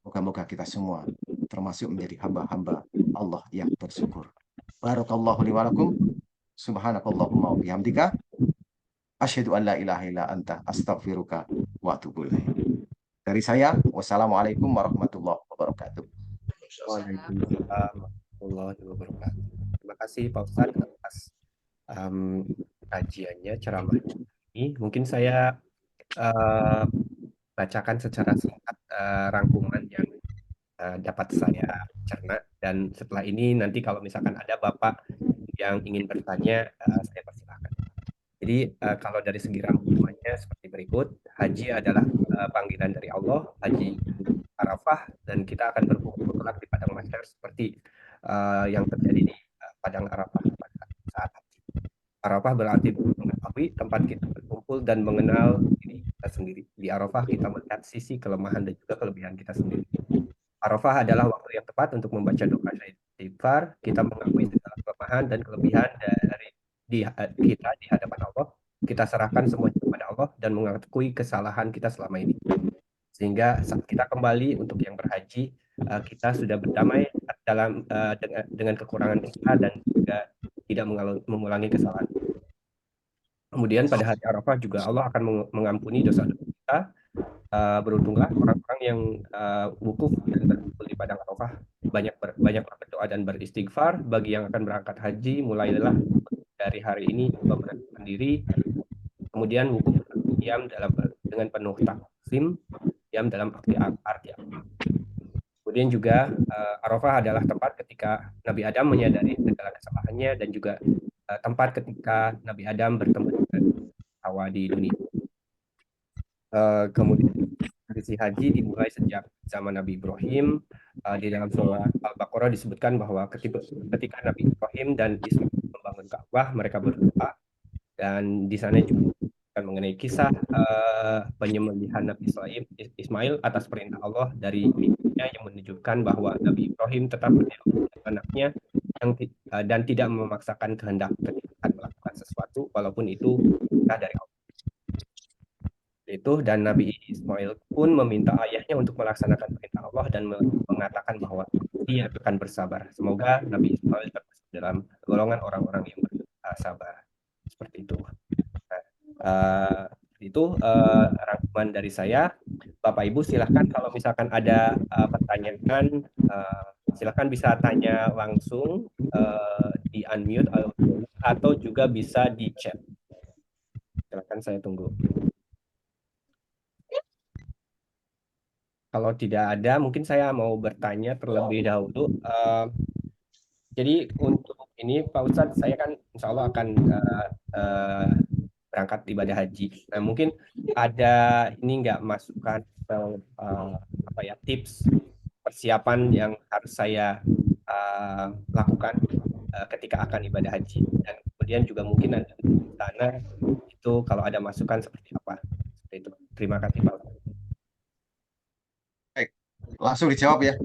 Moga-moga kita semua termasuk menjadi hamba-hamba Allah yang bersyukur. Barakallahu li wa lakum. Subhanakallahumma wa bihamdika asyhadu an la ilaha illa anta astaghfiruka wa atubu ilaik. Dari saya, wassalamualaikum warahmatullahi wabarakatuh. Waalaikumsalam warahmatullahi wabarakatuh. Terima kasih Pak Ustadz atas kajiannya, ceramahnya ini. Mungkin saya bacakan secara singkat rangkuman yang dapat saya cerna, dan setelah ini nanti kalau misalkan ada Bapak yang ingin bertanya, saya persilahkan. Jadi kalau dari segi rangkumannya seperti berikut. Haji adalah panggilan dari Allah, haji Arafah, dan kita akan berkumpul kelak di padang mahsyar seperti yang terjadi di padang Arafah pada saat haji. Arafah berarti mengetahui tempat kita berkumpul dan mengenal diri kita sendiri. Di Arafah kita melihat sisi kelemahan dan juga kelebihan kita sendiri. Arafah adalah waktu yang tepat untuk membaca doa istighfar. Kita mengakui segala kelemahan dan kelebihan dari kita di hadapan Allah. Kita serahkan semuanya kepada Allah dan mengakui kesalahan kita selama ini. Sehingga saat kita kembali untuk yang berhaji, kita sudah berdamai dengan kekurangan kita dan juga tidak mengulangi kesalahan. Kemudian pada hari Arafah juga Allah akan mengampuni dosa-dosa kita. Beruntunglah orang-orang yang wukuf dan berkumpul di padang Arafah, banyak berdoa dan beristighfar. Bagi yang akan berangkat haji, mulailah dari hari ini memperhatikan diri, kemudian wukuf diam dengan penuh taksim, diam dalam arti. Kemudian juga Arafah adalah tempat ketika Nabi Adam menyadari segala kesalahannya, dan juga tempat ketika Nabi Adam bertemu dengan Hawa di dunia. Kemudian tradisi haji dimulai sejak zaman Nabi Ibrahim. Di dalam surah Al-Baqarah disebutkan bahwa ketika Nabi Ibrahim dan Ismail membangun Ka'bah, mereka berdoa, dan di sana juga mengenai kisah penyembelihan Nabi Ismail atas perintah Allah dari mimpinya, yang menunjukkan bahwa Nabi Ibrahim tetap berdialog dengan anaknya dan tidak memaksakan kehendak ketika melakukan sesuatu walaupun itu perintah dari Allah. Dan Nabi Ismail pun meminta ayahnya untuk melaksanakan perintah Allah dan mengatakan bahwa dia akan bersabar. Semoga Nabi Ismail termasuk dalam golongan orang-orang yang bersabar. Seperti itu. Itu rangkuman dari saya. Bapak Ibu silahkan kalau misalkan ada pertanyaan, silahkan bisa tanya langsung di unmute atau juga bisa di chat. Silahkan, saya tunggu. Kalau tidak ada, mungkin saya mau bertanya terlebih dahulu. Jadi untuk ini Pak Ustadz, saya kan insya Allah akan berangkat ibadah haji. Nah, mungkin ada ini nggak masukan atau tips persiapan yang harus saya lakukan ketika akan ibadah haji, dan kemudian juga mungkin ada di sana itu kalau ada masukan seperti apa. Seperti itu. Terima kasih Pak Ustadz. Langsung dijawab ya,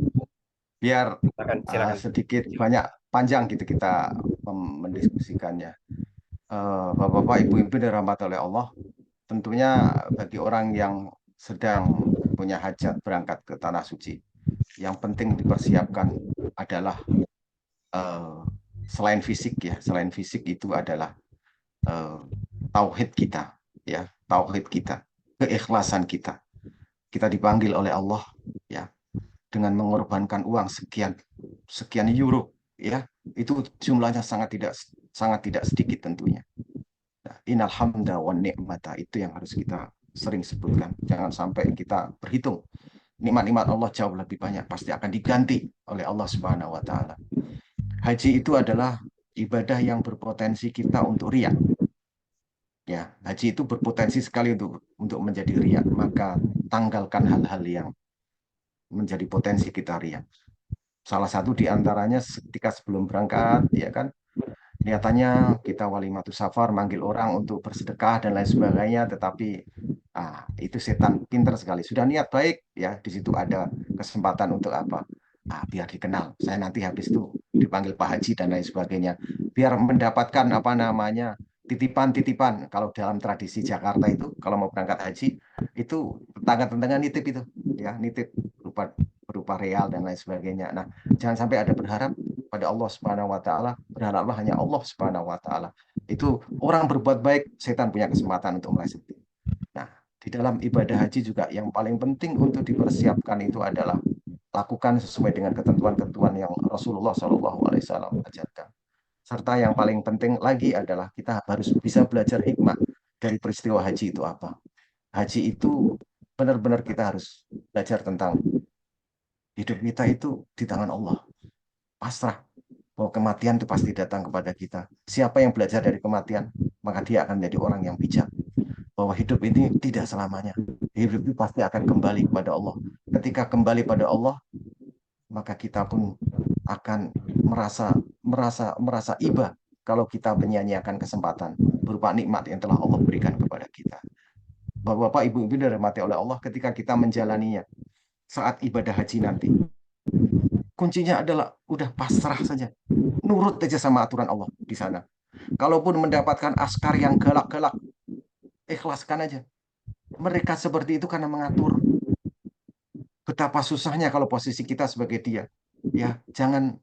biar silakan. sedikit banyak panjang gitu kita mendiskusikannya. Bapak-bapak, ibu-ibu dirahmati oleh Allah, tentunya bagi orang yang sedang punya hajat berangkat ke tanah suci, Yang penting dipersiapkan adalah selain fisik ya, selain fisik itu adalah tauhid kita, ya, tauhid kita, keikhlasan kita. Kita dipanggil oleh Allah, ya, dengan mengorbankan uang sekian euro, ya, itu jumlahnya sangat tidak sedikit tentunya. Nah, innal hamda wan ni'mata itu yang harus kita sering sebutkan. Jangan sampai kita berhitung nikmat-nikmat Allah jauh lebih banyak, pasti akan diganti oleh Allah Subhanahu wa taala. Haji itu adalah ibadah yang berpotensi kita untuk riya. Ya, haji itu berpotensi sekali untuk menjadi riya. Maka tanggalkan hal-hal yang menjadi potensi kita riya. Salah satu di antaranya ketika sebelum berangkat, ya kan, niatannya kita walimatus safar, manggil orang untuk bersedekah dan lain sebagainya, tetapi itu setan pinter sekali. Sudah niat baik, ya, di situ ada kesempatan untuk apa? Biar dikenal. Saya nanti habis itu dipanggil Pak Haji dan lain sebagainya. Biar mendapatkan apa namanya titipan-titipan. Kalau dalam tradisi Jakarta itu, kalau mau berangkat haji, itu tetangga-tetangga nitip itu, ya, nitip berupa real dan lain sebagainya. Nah, jangan sampai ada berharap pada Allah Subhanahu wa taala, berharaplah hanya Allah Subhanahu wa taala. Itu orang berbuat baik, setan punya kesempatan untuk meleset. Nah, di dalam ibadah haji juga yang paling penting untuk dipersiapkan itu adalah lakukan sesuai dengan ketentuan-ketentuan yang Rasulullah SAW ajarkan. Serta yang paling penting lagi adalah kita harus bisa belajar hikmah dari peristiwa haji itu apa. Haji itu benar-benar kita harus belajar tentang hidup kita itu di tangan Allah. Pasrah bahwa kematian itu pasti datang kepada kita. Siapa yang belajar dari kematian, maka dia akan menjadi orang yang bijak. Bahwa hidup ini tidak selamanya. Hidup itu pasti akan kembali kepada Allah. Ketika kembali pada Allah, maka kita pun akan merasa iba kalau kita menyia-nyiakan kesempatan berupa nikmat yang telah Allah berikan kepada kita. Bapak-bapak, ibu-ibu dirahmati oleh Allah, ketika kita menjalaninya saat ibadah haji nanti, kuncinya adalah udah pasrah saja, nurut aja sama aturan Allah di sana. Kalaupun mendapatkan askar yang galak-galak, ikhlaskan aja. Mereka seperti itu karena mengatur. Betapa susahnya kalau posisi kita sebagai dia. Ya, jangan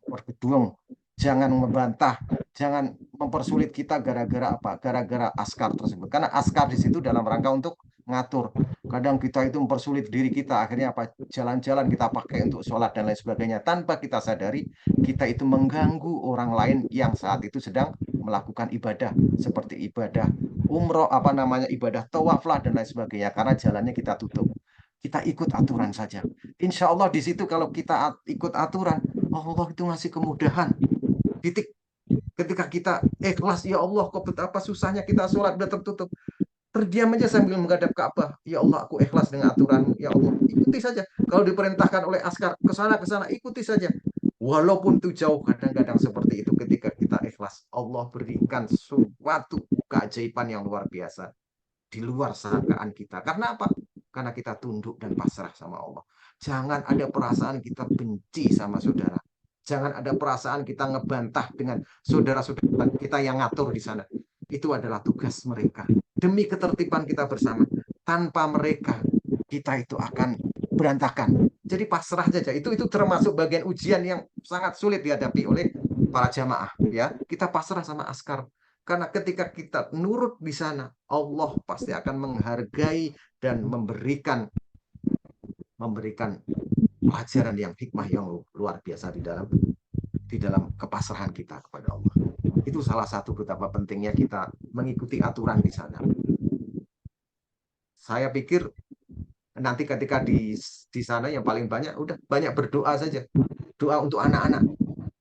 bergedung, jangan membantah, jangan mempersulit kita gara-gara apa? Gara-gara askar tersebut. Karena askar di situ dalam rangka untuk ngatur. Kadang kita itu mempersulit diri kita, akhirnya apa? Jalan-jalan kita pakai untuk sholat dan lain sebagainya. Tanpa kita sadari, kita itu mengganggu orang lain yang saat itu sedang melakukan ibadah. Seperti ibadah umroh, apa namanya, ibadah tawaf lah dan lain sebagainya. Karena jalannya kita tutup. Kita ikut aturan saja. Insya Allah di situ kalau kita ikut aturan, Allah itu ngasih kemudahan. Titik. Ketika kita ikhlas, ya Allah, kok betapa susahnya kita sholat udah tertutup. Terdiam aja sambil menghadap Ka'bah. Ya Allah, aku ikhlas dengan aturan. Ya Allah, ikuti saja. Kalau diperintahkan oleh askar ke sana, ikuti saja. Walaupun itu jauh, kadang-kadang seperti itu ketika kita ikhlas. Allah berikan suatu keajaiban yang luar biasa. Di luar sangkaan kita. Karena apa? Karena kita tunduk dan pasrah sama Allah. Jangan ada perasaan kita benci sama saudara. Jangan ada perasaan kita ngebantah dengan saudara-saudara kita yang ngatur di sana. Itu adalah tugas mereka. Demi ketertiban kita bersama. Tanpa mereka, kita itu akan berantakan. Jadi pasrah saja. Itu termasuk bagian ujian yang sangat sulit dihadapi oleh para jamaah. Ya, kita pasrah sama askar. Karena ketika kita nurut di sana, Allah pasti akan menghargai dan memberikan pelajaran yang hikmah yang luar biasa di dalam kepasrahan kita kepada Allah. Itu salah satu betapa pentingnya kita mengikuti aturan di sana. Saya pikir nanti ketika di sana yang paling banyak udah banyak berdoa saja. Doa untuk anak-anak,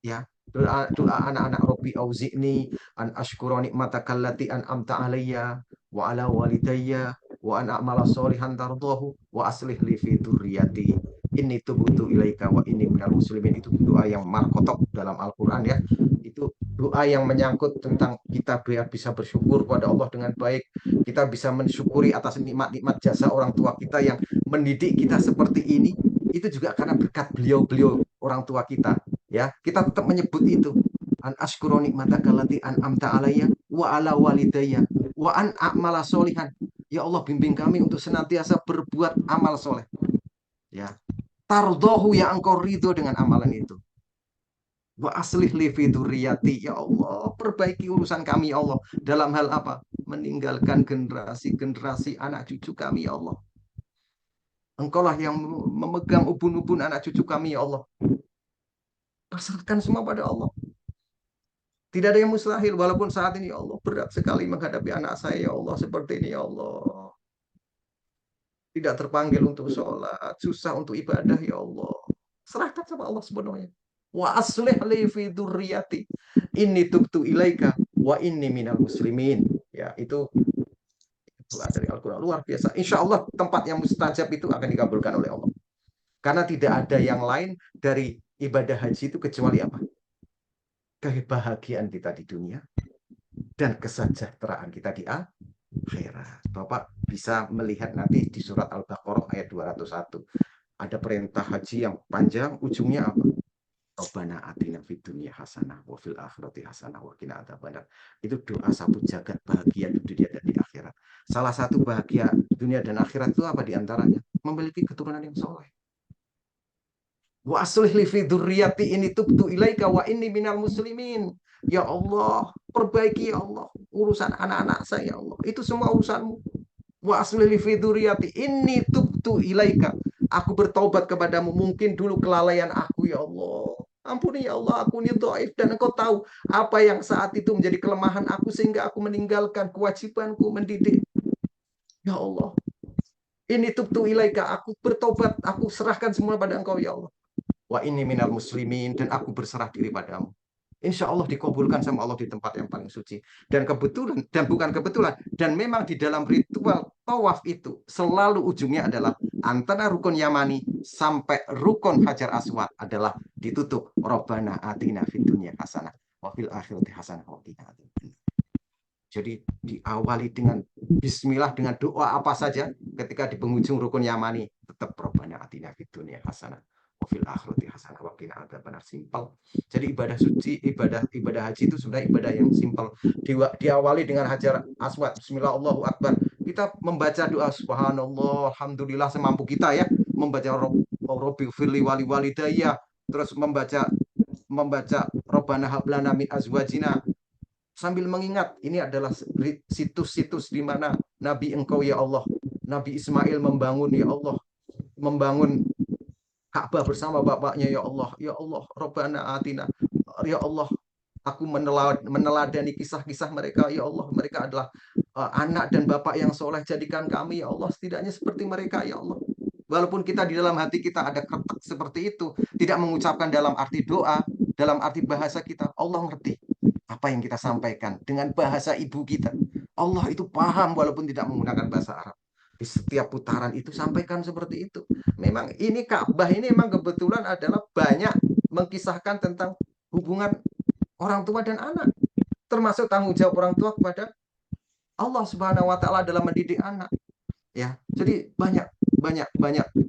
ya. Doa anak-anak, Rabbi auzi'ni an ashkura nikmataka allati an'amta alayya wa ala walidayya wa an a'mala sholihan tardahu wa aslih li fi dzurriyyati inni tubtu ilaika wa inni minal muslimin. Itu doa yang markotok dalam Al-Qur'an, ya. Itu doa yang menyangkut tentang kita bisa bersyukur pada Allah dengan baik, kita bisa mensyukuri atas nikmat-nikmat jasa orang tua kita yang mendidik kita seperti ini. Itu juga karena berkat beliau-beliau orang tua kita, ya. Kita tetap menyebut itu, an ashkuru nikmataka allati an'amta alayya wa ala walidayya wa an a'mala sholihan. Ya Allah, bimbing kami untuk senantiasa berbuat amal soleh, ya. Tardohu, yang engkau ridho dengan amalan itu. Wa aslih li fi dzurriyyati, ya Allah, perbaiki urusan kami ya Allah. Dalam hal apa? Meninggalkan generasi-generasi anak cucu kami ya Allah. Engkaulah yang memegang ubun-ubun anak cucu kami ya Allah. Pasrahkan semua pada Allah. Tidak ada yang mustahil, walaupun saat ini ya Allah berat sekali menghadapi anak saya ya Allah seperti ini ya Allah. Tidak terpanggil untuk sholat, susah untuk ibadah ya Allah. Serahkan sama Allah sepenuhnya. Wa aslih li fi dzurriyyati inni tubtu ilaika wa inni minal muslimin. Ya, itu dari Al-Quran luar biasa. Insya Allah tempat yang mustajab itu akan dikabulkan oleh Allah. Karena tidak ada yang lain dari ibadah haji itu kecuali apa? Kebahagiaan kita di dunia dan kesejahteraan kita di akhirat. Bapak bisa melihat nanti di surat Al-Baqarah ayat 201. Ada perintah haji yang panjang, ujungnya apa? Rabbana atina fid dunya hasanah wa fil akhirati hasanah wa qina adzabannar. Itu doa satu jagat bahagia di dunia dan di akhirat. Salah satu bahagia dunia dan akhirat itu apa di antaranya? Memiliki keturunan yang soleh. Wa aslih li fi dzurriyyati inni tubtu ilaika wa inni minal muslimin. Ya Allah, perbaiki ya Allah urusan anak-anak saya ya Allah. Itu semua urusanmu. Wa aslih li fi dzurriyyati inni tubtu ilaika. Aku bertobat kepadamu, mungkin dulu kelalaian aku ya Allah. Ampuni ya Allah, aku ini dhaif dan engkau tahu apa yang saat itu menjadi kelemahan aku sehingga aku meninggalkan kewajibanku mendidik. Ya Allah, ini tubtu ilaika, aku bertobat, aku serahkan semua pada engkau ya Allah. Wa inni minal muslimin, dan aku berserah diri padamu. Insya Allah dikabulkan sama Allah di tempat yang paling suci. Dan kebetulan, dan bukan kebetulan, dan memang di dalam ritual tawaf itu selalu ujungnya adalah antara rukun Yamani sampai rukun Hajar Aswad adalah ditutup Rabbana atina fid dunya hasanah wa fil akhirati hasanah wa qina adzabannar. Jadi diawali dengan bismillah, dengan doa apa saja ketika di penghujung rukun Yamani tetap Rabbana atina fid dunya hasanah wa fil akhirati hasanah wa qina adzabannar. Simpel. Jadi ibadah suci, ibadah haji itu sebenarnya ibadah yang simpel. Diawali dengan Hajar Aswad, bismillah Allahu akbar. Kita membaca doa subhanallah, alhamdulillah semampu kita ya, membaca Rabbi firli wali walidayya, terus membaca Rabbana hablana min azwajina, sambil mengingat ini adalah situs-situs di mana Nabi engkau ya Allah, Nabi Ismail membangun ya Allah, membangun Ka'bah bersama bapaknya ya Allah. Ya Allah, Rabbana atina. Ya Allah, aku meneladani kisah-kisah mereka ya Allah. Mereka adalah anak dan bapak yang soleh, jadikan kami ya Allah setidaknya seperti mereka ya Allah. Walaupun kita di dalam hati kita ada kretek seperti itu, tidak mengucapkan dalam arti doa, dalam arti bahasa kita, Allah ngerti apa yang kita sampaikan dengan bahasa ibu kita. Allah itu paham walaupun tidak menggunakan bahasa Arab. Di setiap putaran itu sampaikan seperti itu. Memang ini Ka'bah ini memang kebetulan adalah banyak mengkisahkan tentang hubungan orang tua dan anak, termasuk tanggung jawab orang tua kepada Allah Subhanahu wa taala dalam mendidik anak. Ya, jadi banyak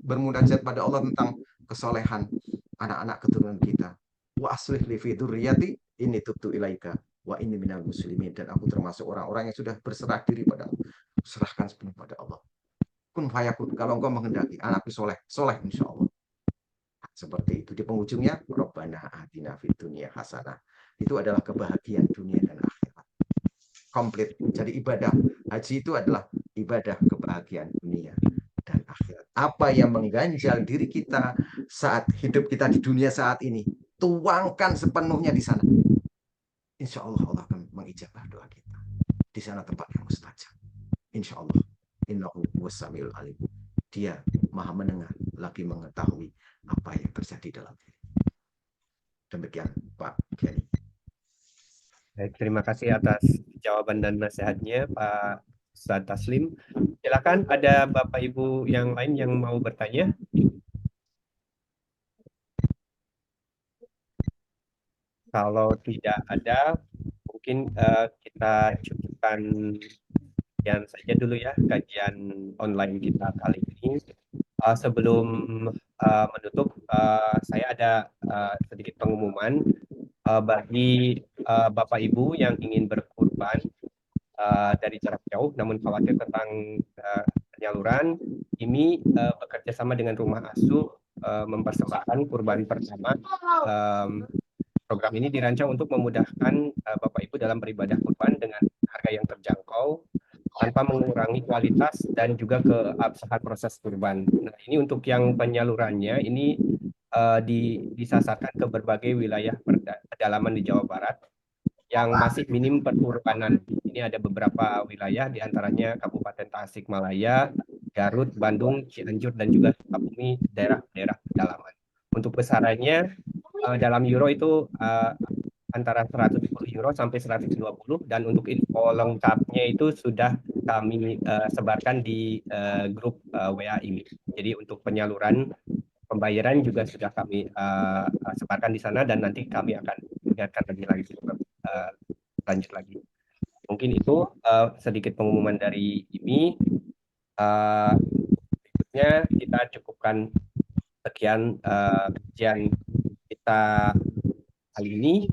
bermunajat pada Allah tentang kesolehan anak-anak keturunan kita. Wa aslih li fi dzurriyyati inni tubtu ilaika wa inni minal muslimin, dan aku termasuk orang-orang yang sudah berserah diri pada Allah. Serahkan sepenuhnya pada Allah. Kun fayakun, kalau engkau menghendaki anakku soleh insya Allah. Seperti itu. Di penghujungnya Rabbana atina fid dunya hasanah. Itu adalah kebahagiaan dunia dan akhirat. Komplit. Jadi ibadah haji itu adalah ibadah kebahagiaan dunia dan akhirat. Apa yang mengganjal diri kita saat hidup kita di dunia saat ini, tuangkan sepenuhnya di sana. Insya Allah Allah akan mengijabah doa kita. Di sana tempat yang mustajab. Insya Allah. Innahu was-samiul alim. Dia maha mendengar, lagi mengetahui apa yang terjadi dalam diri. Demikian Pak Kiai. Baik, terima kasih atas jawaban dan nasihatnya Pak Ustadz Taslim. Silakan, ada Bapak Ibu yang lain yang mau bertanya. Kalau tidak ada, mungkin kita cukupkan sekian saja dulu ya kajian online kita kali ini. Sebelum menutup, saya ada sedikit pengumuman bagi Bapak Ibu yang ingin berkurban dari jarak jauh namun khawatir tentang penyaluran. Ini bekerja sama dengan Rumah Asuh mempersembahkan kurban pertama. Program ini dirancang untuk memudahkan Bapak Ibu dalam beribadah kurban dengan harga yang terjangkau tanpa mengurangi kualitas dan juga keabsahan proses kurban. Nah, ini untuk yang penyalurannya ini disasarkan ke berbagai wilayah pedalaman di Jawa Barat yang masih minim perurbanan. Ini ada beberapa wilayah, diantaranya Kabupaten Tasikmalaya, Garut, Bandung, Cianjur, dan juga Sukabumi, daerah-daerah pedalaman. Untuk besarannya dalam euro itu antara 110 euro sampai 120, dan untuk info lengkapnya itu sudah kami sebarkan di grup WA ini. Jadi untuk penyaluran pembayaran juga sudah kami sebarkan di sana, dan nanti kami akan ingatkan lagi lanjut lagi. Mungkin itu sedikit pengumuman dari IMI. Berikutnya kita cukupkan sekian kajian kita kali ini.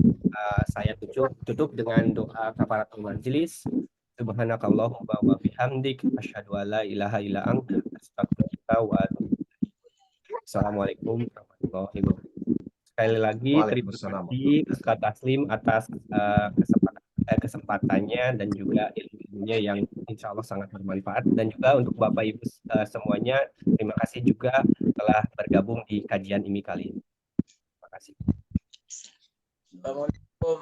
Saya tutup dengan doa kafaratul majelis. Subhanakallahumma wa bihamdik asyhadu an la ilaha illa anta astaghfiruka wa atubu ilaik. Assalamualaikum warahmatullahi wabarakatuh. Sekali lagi terima kasih Ustaz Taslim atas kesempatannya dan juga ilmunya yang insya Allah sangat bermanfaat, dan juga untuk Bapak Ibu semuanya terima kasih juga telah bergabung di kajian IMI kali ini. Terima kasih. Assalamualaikum.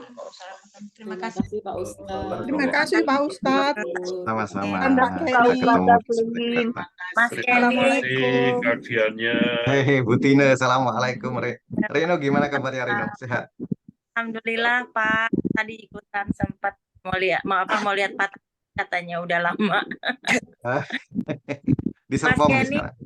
Terima kasih Pak Ustadz. Terima kasih Pak Ustadz. Sama-sama. Mbak Kelly. Mas Terima Kelly. kasih kajiannya. Hei, Bu Tina, assalamualaikum. Reno, gimana kabarnya Reno? Sehat? Alhamdulillah Pak. Tadi ikutan sempat mau lihat patah katanya udah lama. Di Mas Serpong Kenny. sekarang.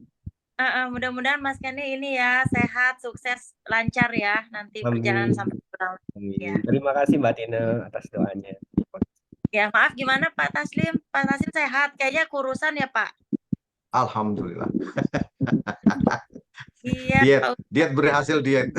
Mudah-mudahan Mas Kenny ini ya sehat, sukses, lancar ya nanti perjalanan sampai pulang. Ya. Terima kasih Mbak Tina atas doanya. Ya maaf gimana Pak Taslim? Pak Taslim sehat? Kayaknya kurusan ya Pak? Alhamdulillah. Iya. Diet berhasil diet.